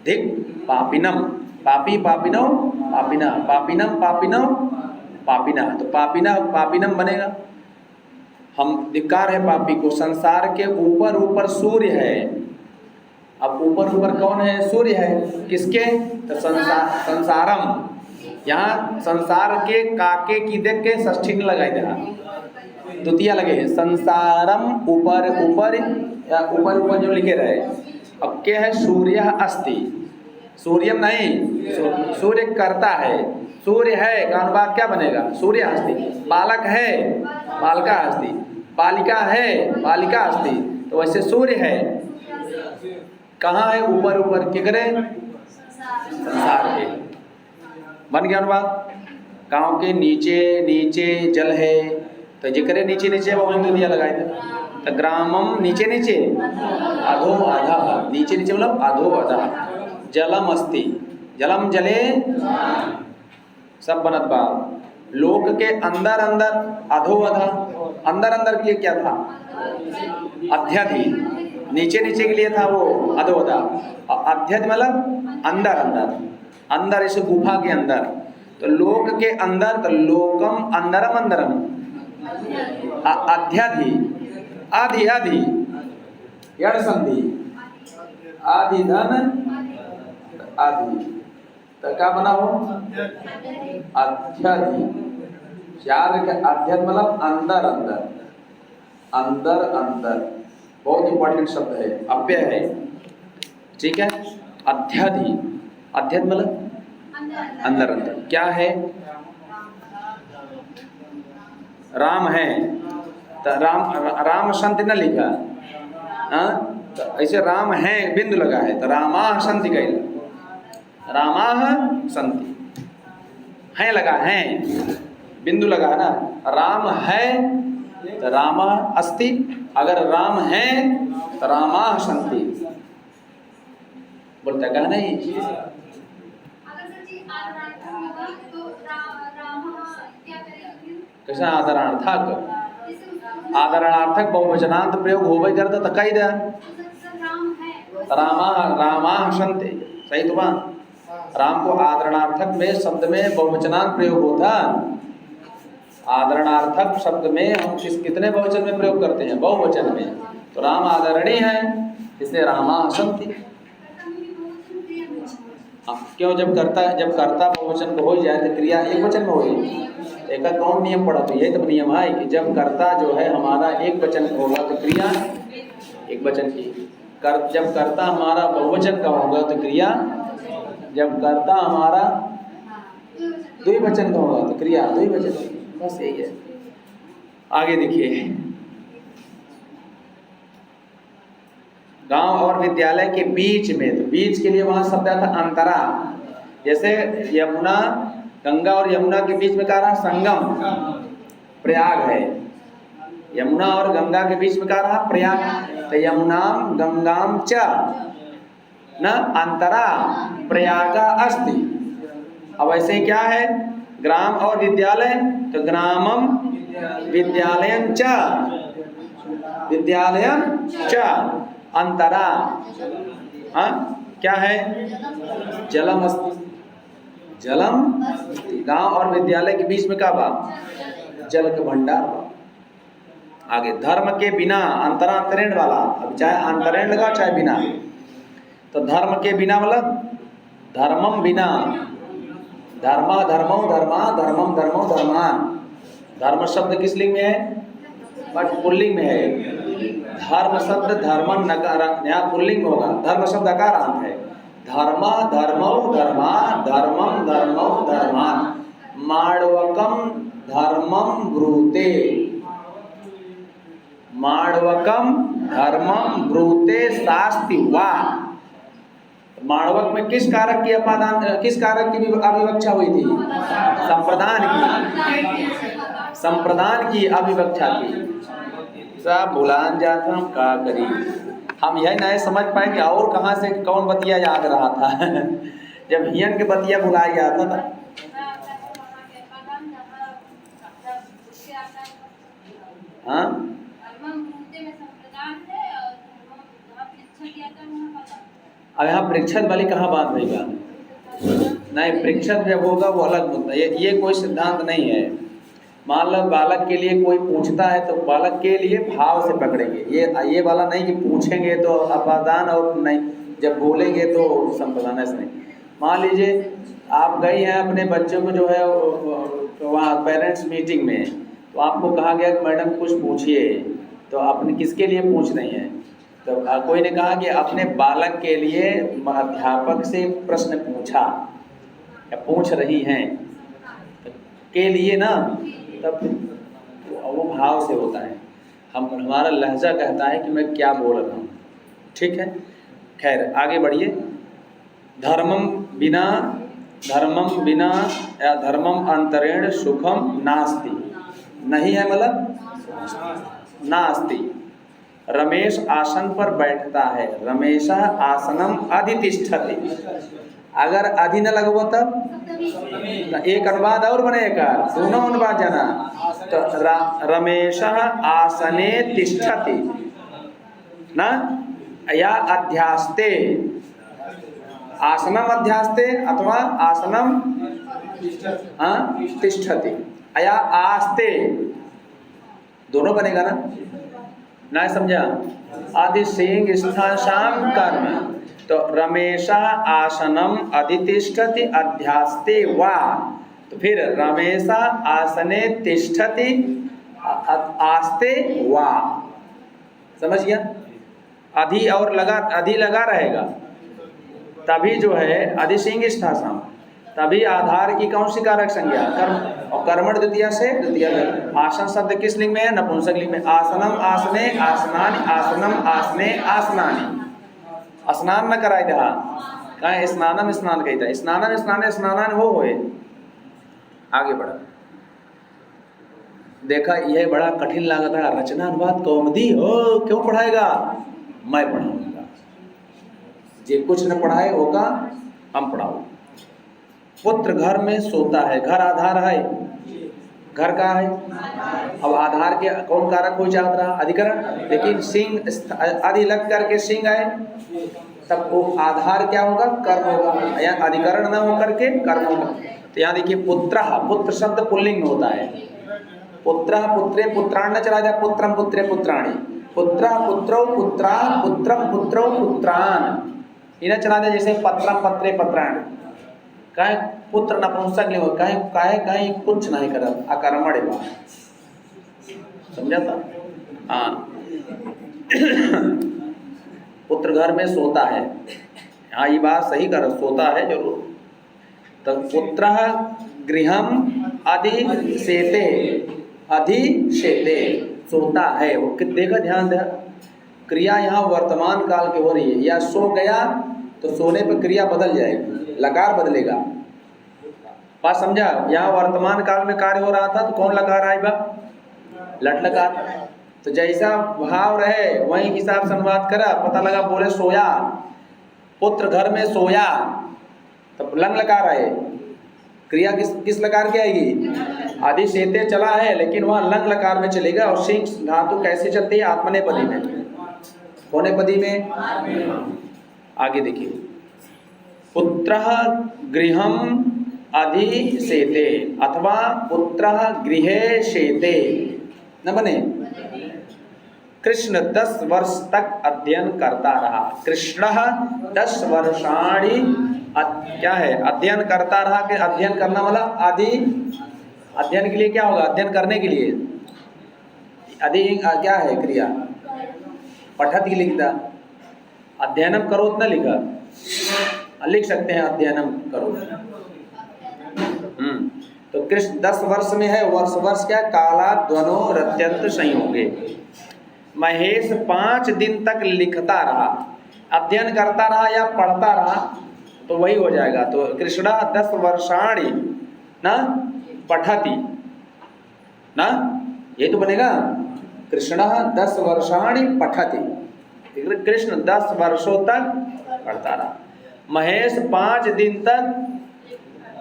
धिक पापिनम, पापी पापिनो पापिना, पापिनम पापिनो पापिना। तो पापिना पापिनम बनेगा। हम धिक्कार है पापी को। संसार के ऊपर ऊपर सूर्य है। अब ऊपर ऊपर कौन है? सूर्य है। किसके? तो संसारम। यहाँ संसार के काके की देख के षष्ठी नहीं लगाई दे, द्वितीय लगे है। संसारम ऊपर ऊपर, या ऊपर ऊपर जो लिखे रहे। अब क्या है? सूर्य अस्ति, सूर्यम नहीं, सूर्य करता है। सूर्य है का अनुवाद क्या बनेगा? सूर्य अस्ति। बालक है, बालिका अस्ति। बालिका है, बालिका अस्ति। तो वैसे सूर्य है कहाँ है? ऊपर ऊपर। क्या करें? संसार के। बन गया अनुवाद। गांव के नीचे नीचे जल है तो जिक्रे नीचे नीचे वहीं तो दिया लगाए थे। तो ग्रामम नीचे नीचे, अधो अधः, नीचे नीचे मतलब अधो अधः। जलम अस्ति, जलम जले सब बनत बा। लोक के अंदर अंदर, अधो अधः। अंदर अंदर के लिए क्या था? अध्यधि। नीचे नीचे के लिए था वो अधो अधः। अध्यधि मतलब अंदर अंदर, अंदर इस गुफा के अंदर। तो लोक के अंदर, तो लोकम अंदरम अंदरम, अध्यधि, आधि आधि, यण संधि, आधि धन आधि। तो क्या बना हो? अध्यधि। याद रखें, अध्यधि मतलब अंदर अंदर, अंदर अंदर। बहुत इंपॉर्टेंट शब्द है, अव्यय है। ठीक है। अध्यधि, अध्यधि मतलब अंदर अंदर। क्या है? राम है तो राम संति न लिखा, तो ऐसे राम है बिंदु लगा है तो रामा संति कहला। रामाह संति, है लगा है, बिंदु लगा है ना। राम है तो रामा अस्ति। अगर राम है तो रामाह संति। बोलता कहा नहीं? कैसा आदरणार्थक? आदरणार्थक बहुवचनांत प्रयोग होवे करता तो कही दे रामा रामा संते। सही तो बात। राम को आदरणार्थक में शब्द में बहुवचनांत प्रयोग होता। आदरणार्थक शब्द में हम कितने बहुवचन में प्रयोग करते हैं? बहुवचन में। तो राम आदरणीय है इसलिए रामा संति। क्यों? जब कर्ता बहुवचन को हो जाए तो क्रिया एक वचन में होगी। एक कौन नियम पढ़ा? तो यही तो नियम है कि जब कर्ता जो है हमारा एक वचन होगा तो क्रिया एक वचन की। जब कर्ता हमारा बहुवचन का होगा तो क्रिया, जब कर्ता हमारा द्विवचन का होगा तो क्रिया द्विवचन की। बस यही है। आगे देखिए, गांव और विद्यालय के बीच में, तो बीच के लिए वहां शब्द था अंतरा। जैसे यमुना, गंगा और यमुना के बीच में क्या रहा? संगम, प्रयाग है। यमुना और गंगा के बीच में क्या रहा? प्रयाग। तो यमुनाम गंगाम च न अंतरा प्रयागा अस्ति। अब ऐसे क्या है? ग्राम और विद्यालय, तो ग्रामम विद्यालयं च, विद्यालयं च अंतरा। हाँ क्या है? जलम अस्ति, जलम। गांव और विद्यालय के बीच में क्या बा? जल के भंडार बा। आगे, धर्म के बिना, अंतरा अंतरेण वाला। अब चाहे अंतरेण लगा चाहे बिना। तो धर्म के बिना मतलब धर्मम बिना, धर्मा धर्मो धर्मा, धर्मम धर्मो धर्मान। धर्म शब्द किस लिंग में है? बट पुल्लिंग में है। धर्म शब्द धर्मन नकार, यहाँ पुल्लिंग होगा। धर्म शब्द अकारांत है। धर्म धर्मो धर्मा, धर्मम धर्मो धर्मान। माणवकम धर्मम ब्रूते, माणवकम धर्मम ब्रूते शास्ति वा। माणवक में किस कारक की किस कारक की अभिवक्षा हुई थी? संप्रदान की अभिवक्षा थी। सब भुलान जाता हम का करी, हम यह नहीं समझ पाए कि और कहाँ से कौन बतिया याद रहा था जब हियन के बतिया भुलाया जाता था। हाँ अब यहाँ परीक्षण वाली कहाँ बात नहीं बात नहीं, परीक्षण जब होगा वो अलग मुद्दा। ये कोई सिद्धांत नहीं है। मान लो बालक के लिए कोई पूछता है तो बालक के लिए भाव से पकड़ेंगे, ये वाला नहीं कि पूछेंगे तो अपादान और नहीं, जब बोलेंगे तो संप्रदान ऐसा नहीं। मान लीजिए आप गए हैं अपने बच्चों को जो है वहाँ पेरेंट्स मीटिंग में, तो आपको कहा गया कि मैडम कुछ पूछिए, तो आपने किसके लिए पूछ रही हैं? तो कोई ने कहा कि अपने बालक के लिए अध्यापक से प्रश्न पूछा या पूछ रही हैं के लिए ना, तब वो भाव से होता है। हमारा लहजा कहता है कि मैं क्या बोल रहा हूँ। ठीक है, खैर आगे बढ़िए। धर्मम बिना या धर्मम अंतरेण सुखम नास्ति, नहीं है मतलब नास्ति। रमेश आसन पर बैठता है, रमेशा आसनम अधितिष्ठति। अगर अधि न लगवो तब एक अनुवाद और बनेगा, दोनों अनुवाद जाना। तो रमेशा आसने तिष्ठति ना, या अध्यास्ते, आसनम अध्यास्ते अथवा आसनम तिष्ठति, या आस्ते, दोनों बनेगा ना समझा? आदि सिंह स्थान शाम कर्म। तो रमेशा आसनम अधितिष्ठति अध्यास्ते वा, तो फिर रमेशा आसने तिष्ठति आस्ते वा, समझ गया? अधि और अधि लगा रहेगा तभी जो है अधि सिंह स्थान, तभी आधार की कौन सी कारक संज्ञा? कर्म। और कर्मण द्वितीय से द्वितीय। आसन शब्द किस लिंग में है? नपुंसक लिंग में। आसनम आसने आसनानि, आसनम आसने आसनानि। स्नान न कराई था, कहें स्नानम स्नान कही था, स्नानम स्नाने स्नानान हो होए। आगे बढ़ा, देखा यह बड़ा कठिन लागत है। रचना अनुवाद कौमुदी हो क्यों पढ़ाएगा? मैं पढ़ाऊंगा, जे कुछ न पढ़ाए होगा हम पढ़ाओ। पुत्र घर में सोता है, घर आधार है, घर का है। अब आधार के कौन कारक हो जाता रहा? अधिकरण। लेकिन सिंह आदि लग करके सिंह आए, तब वो आधार क्या होगा? कर्म होगा, या अधिकरण न होकर के कर्म होगा। तो यहाँ देखिए पुत्र, पुत्र शब्द पुल्लिंग में होता है। पुत्र पुत्रे पुत्राण न चला जाए, पुत्रम पुत्रे पुत्राणी, पुत्र पुत्रो पुत्रा पुत्रम पुत्रो पुत्रान, इन्हें चला जाए। जैसे पत्रम पत्रे पत्राण, कहीं पुत्र नपुंसक नहीं हो, कहीं कुछ नहीं कर अकर्मण है, समझा था? हाँ पुत्र घर में सोता है, हाँ ये बात सही कर, सोता है जरूर। तो पुत्र गृहम अधिशेते, अधिशेते सोता है। वो देखा, ध्यान दे, क्रिया यहाँ वर्तमान काल की हो रही है। या सो गया तो सोने पर क्रिया बदल जाएगी, लकार बदलेगा। बात समझा? यहाँ वर्तमान काल में कार्य हो रहा था तो कौन लकार आएगा? लट लकार। तो जैसा भाव रहे वही हिसाब से अनुवाद करा, पता लगा बोले सोया, पुत्र घर में सोया, तब लंग लकार आए। क्रिया किस लकार की आएगी? अधिशेते चला है लेकिन वहाँ लंग लकार में चलेगा। और सिंह धातु कैसे चलती है? आत्मनेपदी में, कौनेपदी में? आगे देखिए, पुत्रः गृहम अधिशेते अथवा पुत्रः गृहे शेते न बने। कृष्ण 10 वर्ष तक अध्ययन करता रहा। कृष्ण 10 वर्षाणि क्या है? अध्ययन करता रहा। कि अध्ययन करना वाला अध्ययन के लिए क्या होगा? अध्ययन करने के लिए क्या है क्रिया? पठत ही लिखता, अध्ययनम करो न लिखा, लिख सकते हैं अध्ययनम करो। तो कृष्ण 10 वर्ष में है, वर्ष क्या काला ध्वनो रत्यंत संयोगे। महेश 5 दिन तक लिखता रहा, अध्ययन करता रहा या पढ़ता रहा तो वही हो जाएगा। तो कृष्णा 10 वर्षाणि ना पठति ना, ये तो बनेगा कृष्णा 10 वर्षाणि पठति। कृष्ण 10 वर्षों तक पढ़ता रहा। महेश 5 दिन तक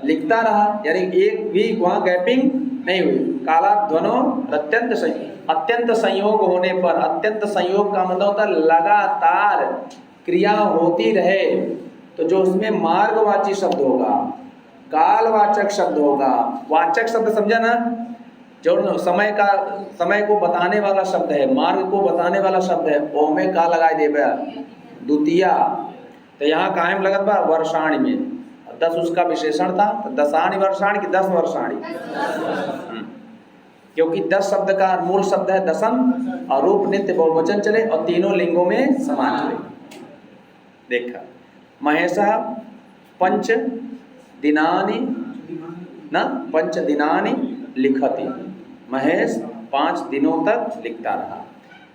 लिखता रहा, यानी एक भी वहां गैपिंग नहीं हुई। काला ध्वनो अत्यंत संयोग होने पर, अत्यंत संयोग का मतलब होता है लगातार क्रिया होती रहे, तो जो उसमें मार्गवाची शब्द होगा, कालवाचक शब्द होगा। वाचक शब्द समझा ना, जो समय को बताने वाला शब्द है, मार्ग को बताने वाला शब्द है, ओ में का लगाए देबे द्वितीया। तो यहाँ कायम लगत बा वर्षाणी में, 10 उसका विशेषण था, तो दसाणी वर्षाणी की 10 वर्षाणी, क्योंकि 10 शब्द का मूल शब्द है दसम और रूप नित्य बहुवचन चले और तीनों लिंगों में समान चले। देखा महेशः 5 दिनानि ना 5 दिनानि लिखति, महेश 5 दिनों तक लिखता रहा।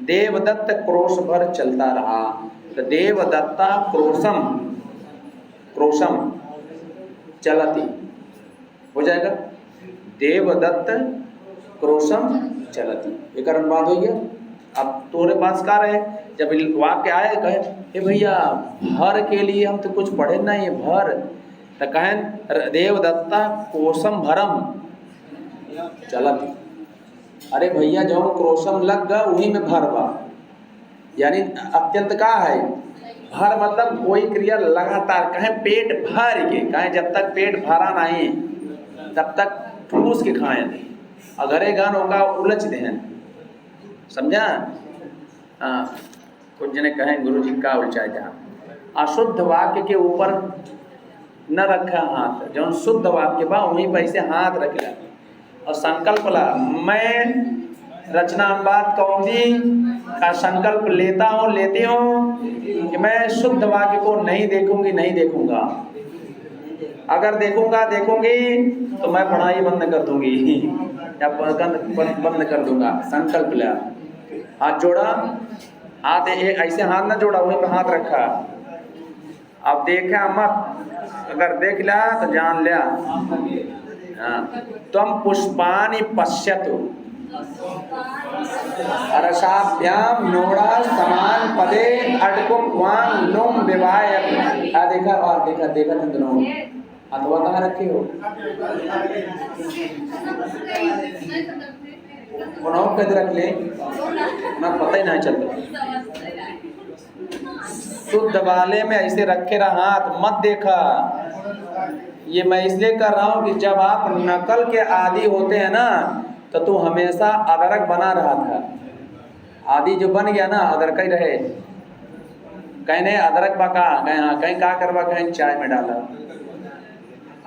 देवदत्त क्रोश भर चलता रहा, तो देवदत्ता क्रोशम चलती हो जाएगा। देवदत्त क्रोशम चलती, एक अनुवाद हो गया। अब तोरे पास का रहे, जब वाक्य आए कहे हे भैया भर के लिए हम तो कुछ पढ़े ना, ये भर तो कहें देवदत्ता कोशम भरम चलती। अरे भैया जो क्रोशम लग गया वही में भर बा, यानी अत्यंत का है भर, मतलब कोई क्रिया लगातार, कहें पेट भर के, कहें जब तक पेट भरा नहीं तब तक ठूस के खाएं, अगरे गान होगा उलझ दें, समझा। हाँ, कुछ जने कहें गुरु जी का उलझाए जहाँ अशुद्ध वाक्य के ऊपर न रखा हाथ, जो शुद्ध वाक्य बा वहीं पर ऐसे हाथ रख ला और संकल्प ला। मैं रचना अनुवाद कौमुदी का संकल्प लेती हूँ कि मैं शुद्ध वाक्य को नहीं देखूंगी, नहीं देखूंगा। अगर देखूंगी तो मैं पढ़ाई बंद कर दूंगी या बंद कर दूंगा। संकल्प लिया, हाथ जोड़ा, हाथ ऐसे हाथ ना जोड़ा, वहीं पे हाथ रखा। अब देखा मत, अगर देख लिया तो जान लिया। तुम पुष्पानि पश्यतु रसाभ्याम नोड़ा समान पदे अटकुम वांग नुम विवाय। देखा दोनों अथवा कहाँ रखे हो, कद रख ले ना, पता ही नहीं चलता। शुद्ध वाले में ऐसे रखे रहा हाथ मत देखा। ये मैं इसलिए कर रहा हूँ कि जब आप नकल के आदी होते हैं ना, तो तू हमेशा अदरक बना रहा था। आदि जो बन गया ना, अदरक ही रहे। कहने अदरक पका गए, हाँ कहीं का करवा, कहीं चाय में डाला।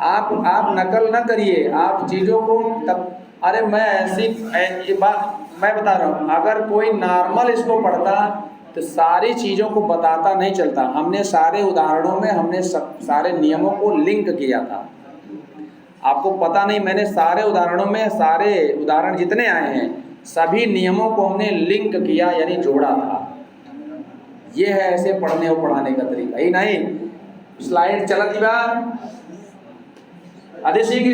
आप नकल न करिए, आप चीज़ों को तब। अरे मैं ऐसी बात मैं बता रहा हूँ, अगर कोई नॉर्मल इसको पढ़ता तो सारी चीज़ों को बताता नहीं चलता। हमने सारे उदाहरणों में हमने सारे नियमों को लिंक किया था। आपको पता नहीं, मैंने सारे उदाहरणों में, सारे उदाहरण जितने आए हैं सभी नियमों को हमने लिंक किया, यानी जोड़ा था। ये है ऐसे पढ़ने और पढ़ाने का तरीका ही नहीं। स्लाइड चला थी बात आदेशी की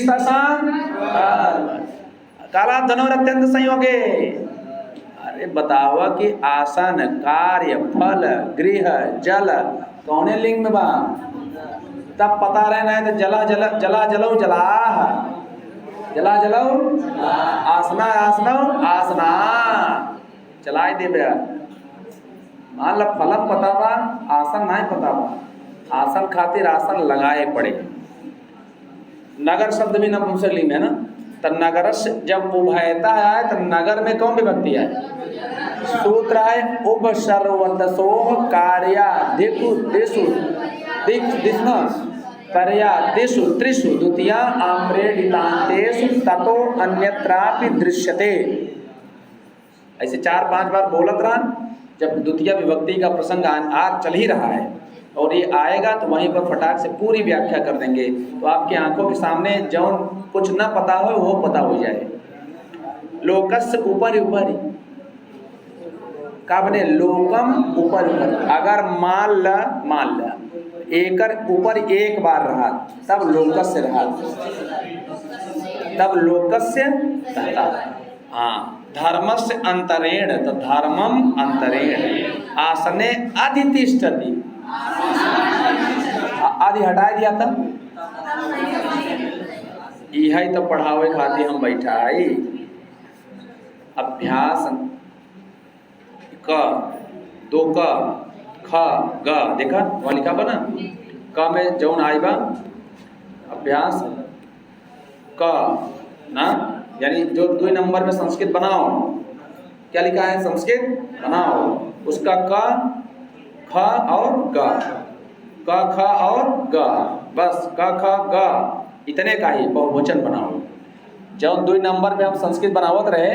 काला धनुर अत्यंत संयोगे। अरे बतावा कि आसन कार्य फल गृह जल कौने लिंग में बा, तब पता रहना है। तो जला आसना आसना चलाए दे बे। मान लो फलम पता बा, आसन नहीं पता बा, आसन खातिर आसन लगाए पड़े। नगर शब्द भी नपुंसकलिंग है ना, तो नगर जब उभयता है तो नगर में कौन विभक्ति है, सूत्र है उपसर्वतसो कार्या दिक् दिस्म कर्या दिशु त्रिषु द्वितीया आम्रेडितान्तेषु ततो अन्यत्रापि दृश्यते। ऐसे 4-5 बार बोलत रहा। जब द्वितीय विभक्ति का प्रसंग आज चल ही रहा है और ये आएगा तो वहीं पर फटाक से पूरी व्याख्या कर देंगे, तो आपकी आंखों के सामने जो कुछ न पता हो वो पता हो जाए। लोकस्य ऊपर ऊपर का बने लोकम ऊपर ऊपर, अगर मान ला एकर ऊपर एक बार रहा तब लोकस्य रहा, तब लोकस्य रहता। हाँ, धर्मस्य अंतरेण, तो धर्मम अंतरेण आसने अधितिष्ठति, आदि हटा दिया था। यही तो पढ़ावे खातिर हम बैठा है। अभ्यास क दो क ख ग, देखा वहाँ लिखा बना क में जौन आई बा अभ्यास क ना, यानी जो 2 नंबर में संस्कृत बनाओ, क्या लिखा है संस्कृत बनाओ, उसका क ख और ग, क ख और ग, बस क ख ग इतने का ही बहुवचन बनाओ। जब 2 नंबर पे हम संस्कृत बनावत रहे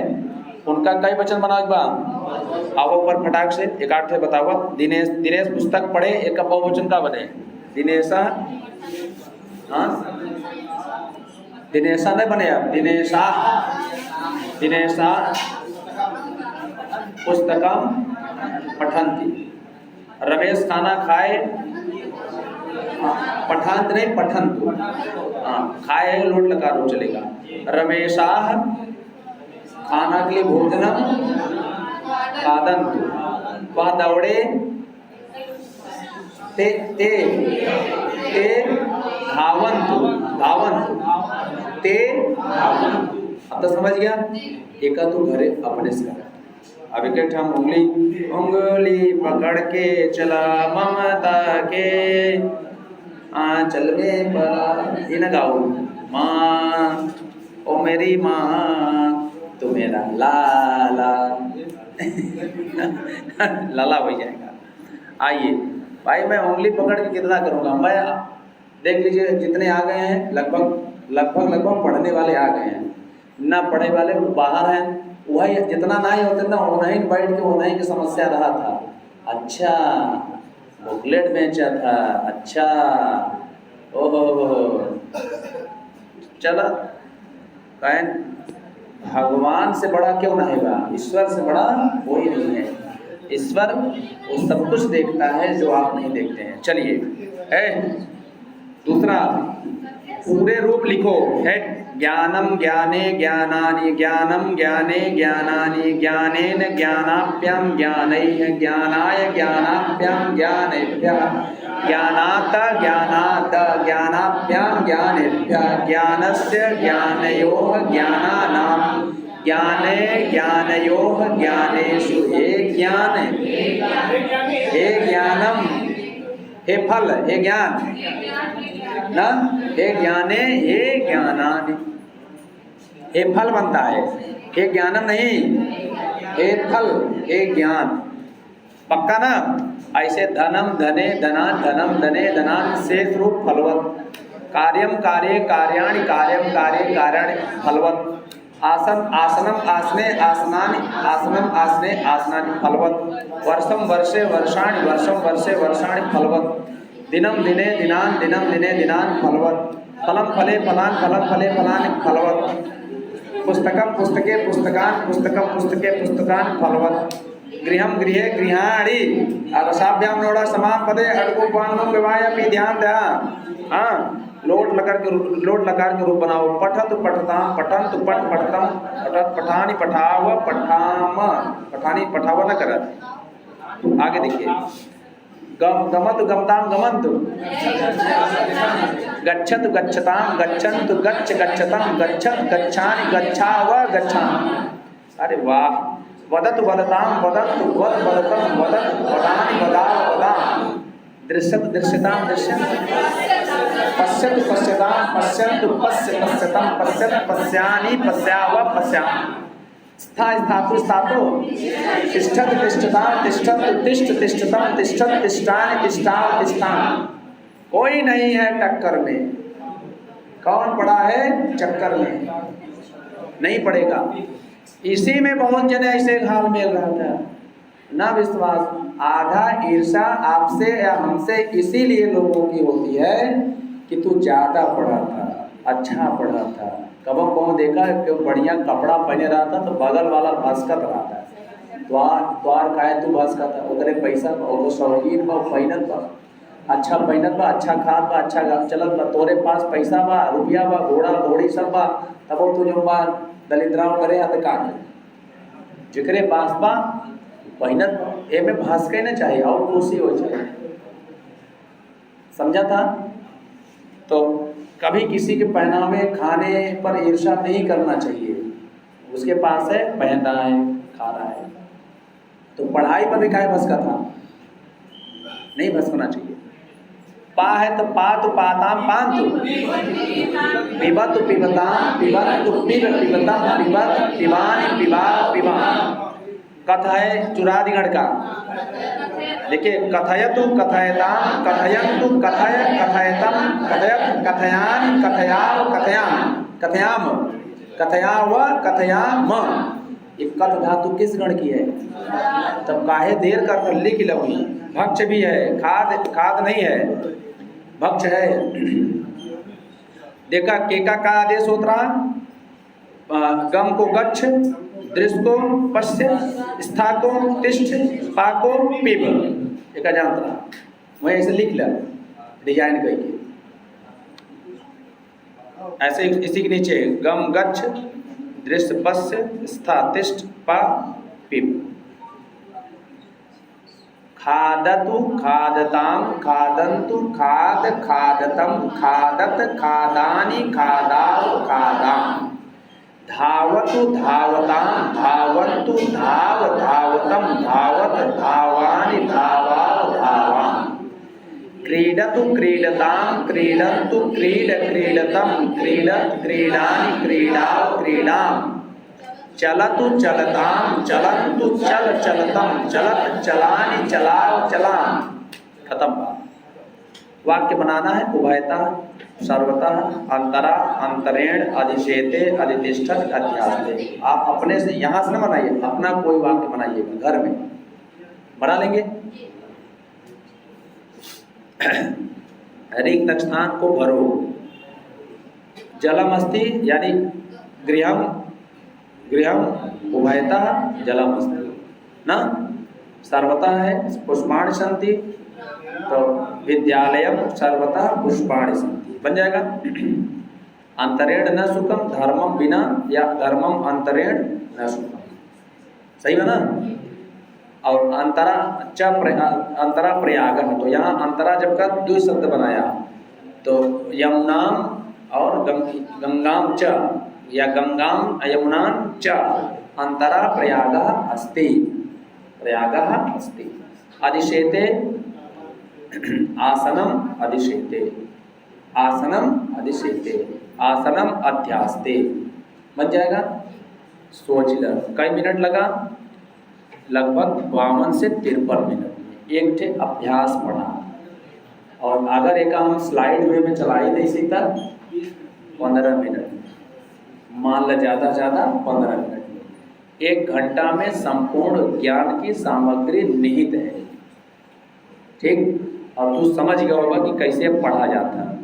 उनका कई वचन बनाओ बा। आओ ऊपर फटाक से एक आठ बताओ। दिनेश, दिनेश पुस्तक पढ़े, एक का बहुवचन का बने दिनेशा, हाँ दिनेशा नहीं बने, अब दिनेशा, दिनेशा पुस्तकम पठन्ति। रमेश खाना खाए, पठांत नहीं पठन्तु, हाँ खाए लोट लगा रो चलेगा। रमेशा खाना के लिए भोजनम खादन्तु, वह दौड़े ते ते ते धावन्तु, धावन्तु ते धावन्तु। अब तो समझ गया, एक तो घरे अपने से कर। अब एक हम उंगली पकड़ के चला ममता के आंचल में पड़ा, ये न गाओ। माँ ओ मेरी माँ तो मेरा लाला लाला हो जाएगा। आइए भाई, मैं उंगली पकड़ के कितना करूँगा, मैं देख लीजिए जितने आ गए हैं लगभग पढ़ने वाले आ गए हैं, ना पढ़ने वाले वो बाहर हैं। वही जितना ना ही होते ना ओनही बैठ के ओनही की समस्या रहा था। अच्छा बुकलेट बेचा था, अच्छा ओहो चला कहें भगवान से बड़ा क्यों ना होगा, ईश्वर से बड़ा कोई नहीं है। ईश्वर वो सब कुछ देखता है जो आप नहीं देखते हैं। चलिए दूसरा पूरे रूप लिखो है। ज्ञानम ज्ञाने ज्ञानानि, ज्ञानम ज्ञाने ज्ञानानि, ज्ञानेन ज्ञानाभ्याम ज्ञानैः, ज्ञानाय ज्ञानाभ्याम ज्ञानेभ्यः, ज्ञानात् ज्ञानात् ज्ञानाभ्याम ज्ञानेभ्यः, ज्ञानस्य ज्ञानयोः ज्ञानानां, ज्ञाने ज्ञानयोः ज्ञानेषु हे ज्ञान, हे ज्ञानम, हे फल, हे ज्ञान ना, हे ज्ञाने हे ज्ञानानि, हे फल बनता है, हे ज्ञानम नहीं, हे फल हे ज्ञान। पक्का ना? ऐसे धनम धने धनान, धनम धने धनान से रूप फलवत, कार्यम कार्ये कार्याणि, कार्यम कार्ये कार्याणि फलवत, आसन आसनम आसने आसनानि, आसनम आसने आसनानि फलवत, वर्षम वर्षे वर्षाणि, वर्षम वर्षे वर्षाणि फलवत, दिनम दिने दिनान, दिनम दिने दिनान फलवत, फलम फले फलान, फलम फले फलानि फलवत, पुस्तकम पुस्तके पुस्तकान, पुस्तकम पुस्तके पुस्तकान फलवत, गृहम गृहे गृहाणि, रसाभ्याम नोड़ा समान पदे अड़को पानो विवाय अपनी ध्यान दया। हाँ लोट लकार के रूप बनाओ। पठत पठताम, पठंत पठ पठतम, पठत पठानी पठाव पठाम, पठानी पठाव न करत। आगे देखिए गमत गमताम गमंतु, गच्छत गच्छताम गच्छन्तु, गच्छ गच्छतम गच्छत गच्छानि, गच्छाव गच्छामि। अरे वाह। वदतु वदताम वदन्तु, वद वदतम वदत, वदानि वदाव वदाम, दृश्यत दृश्यताम दृश्यन्ति, पश्यतु पश्यताम पश्यन्तु, पश्य पश्यतम पश्यत, पश्यानि पश्याव पश्यामि, स्था स्थातु स्थातु, तिष्ठत तिष्ठताम तिष्ठन्तु, तिष्ठ तिष्ठतम तिष्ठत, तिष्ठानि तिष्ठाव तिष्ठामि। कोई नहीं है टक्कर में। कौन पड़ा है चक्कर में? नहीं पड़ेगा। इसी में बहुत जने ऐसे हाल मेल रहा था। ना विश्वास। आधा ईर्षा आपसे या हमसे इसीलिए लोगों की होती है कि तू ज़्यादा पढ़ा था, अच्छा पढ़ा था। कबो कौन देखा कि बढ़िया कपड़ा पहने रहा था तो बगल वाला भस्कत रहा था, द्वार खाए तू भस्कत था, ओकरे पैसा और शौकीन बा, पहनत बा अच्छा, पहनत बा अच्छा, खात बा अच्छा, चलत बा, तोरे पास पैसा बा, रुपया बा, घोड़ा घोड़ी सब बा, तब तू जो बा दलिद्राव करे हाथ काट। जिकरे पास बा पहनत ए में भास्के न चाहिए और खुशी हो चाहिए। समझा था? तो कभी किसी के पहनावे खाने पर ईर्ष्या नहीं करना चाहिए। उसके पास है, पहन रहा है, खा रहा है। तो पढ़ाई पर भी काहे भस्का था? नहीं भस्कना चाहिए। पा है तो पाताम पांतु, पिबत पिबताम पिबत पिबतम पिबत पिबान पिबा पिबान। कथ है चुरादिगढ़ का। देखिए, कथयतु कथयताम कथयन्तु कथय कथयतम कथयत कथयान कथयाव कथयाम कथयाम कथयाव कथयाम। ये कथ धातु किस गण की है? तब काहे देर कर लिख लो। भक्ष भी है, खाद नहीं है, भक्ष है। देखा केका का आदेश होता रहा, गम को गच्छ, दृश्य को पश्य, स्था को तिष्ठ, पा को पिब। एक जानता रहा, वही ऐसे लिख लिया डिजाइन करके ऐसे। इसी के नीचे गम गच्छ, दृश्य पश्य, स्था तिष्ठ, पा पिब। खादतु खादताम खादन्तु खाद खादतम खादत खादानि खादाव खादाम। धावतु धावताम धावन्तु धाव धावतम धावत धावानि धावाव धावाम। क्रीडतु क्रीडताम क्रीडन्तु क्रीड क्रीडतम क्रीडत क्रीडानि क्रीडाव क्रीडाम। चलतु चलताम चलन्तु चल चलतम चलत चलानि चलाव चलाम। खत्म बात। वाक्य बनाना है उभयता सर्वतः अंतरा अंतरेण अधिशेते अधितिष्ठत अध्यास्ते। आप अपने से यहाँ से न बनाइए, अपना कोई वाक्य बनाइएगा, घर में बना लेंगे। रिक्त स्थान को भरो। जलम अस्ति यानी गृहम गृहम उभयतः जलम अस्ति ना। सर्वतः है पुष्पाणि सन्ति, तो विद्यालयम सर्वतः पुष्पाणि सन्ति बन जाएगा। अंतरेण न सुखम धर्मम बिना, या धर्मम अंतरेण न सुखम, सही है ना। और अंतरा अंतरा प्रयाग, तो यहाँ अंतरा जब का द्वि शब्द बनाया तो यमुनाम और गंगाम च, या गंगाम यमुनां च अंतरा प्रयागः अस्ति, प्रयागः अस्ति। अधिशेते आसनम अधिशेते, आसनम अधिशेते, आसनम अध्यास्ते बन जाएगा। सोच लो कई मिनट लगा? लगभग 52 से 53 मिनट एक थे अभ्यास पढ़ा। और अगर एक हम स्लाइड वे में चलाई नहीं सीखता 15 मिनट, मान लो ज़्यादा 15 मिनट। 1 घंटा में संपूर्ण ज्ञान की सामग्री निहित है, ठीक। और तू समझ गया होगा कि कैसे पढ़ा जाता है,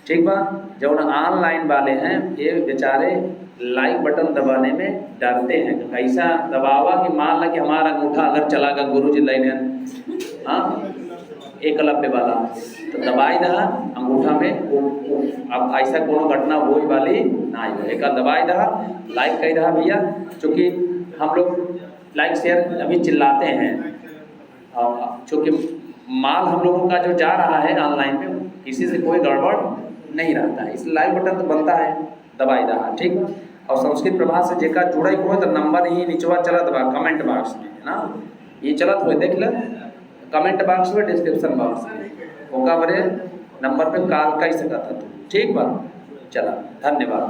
ठीक बा। जो ऑनलाइन वाले हैं ये बेचारे लाइक बटन दबाने में डरते हैं। कैसा दबावा कि मान ला कि हमारा अंगूठा अगर चला गया गुरुजी लाइन, हाँ एकलव्य वाला, तो दबाई दहा अंगूठा में। अब ऐसा कोनो घटना होई वाली ना ही, एक दबाई दहा, लाइक कही दहा भैया। चूँकि हम लोग लाइक शेयर अभी चिल्लाते हैं, और चूँकि माल हम लोगों का जो जा रहा है ऑनलाइन में, किसी से कोई गड़बड़ नहीं रहता है, इसलिए लाइक बटन तो बनता है, दबाई दहा, ठीक। और संस्कृत प्रभा से जेका जुड़े हो तो नंबर ही निचवा चलत बा कमेंट बॉक्स में, है ना। ये चलत हो देख ल कमेंट बॉक्स में, डिस्क्रिप्शन बॉक्स में, ओका बरे नंबर पे कॉल कर सकता था, ठीक बा। चला, धन्यवाद।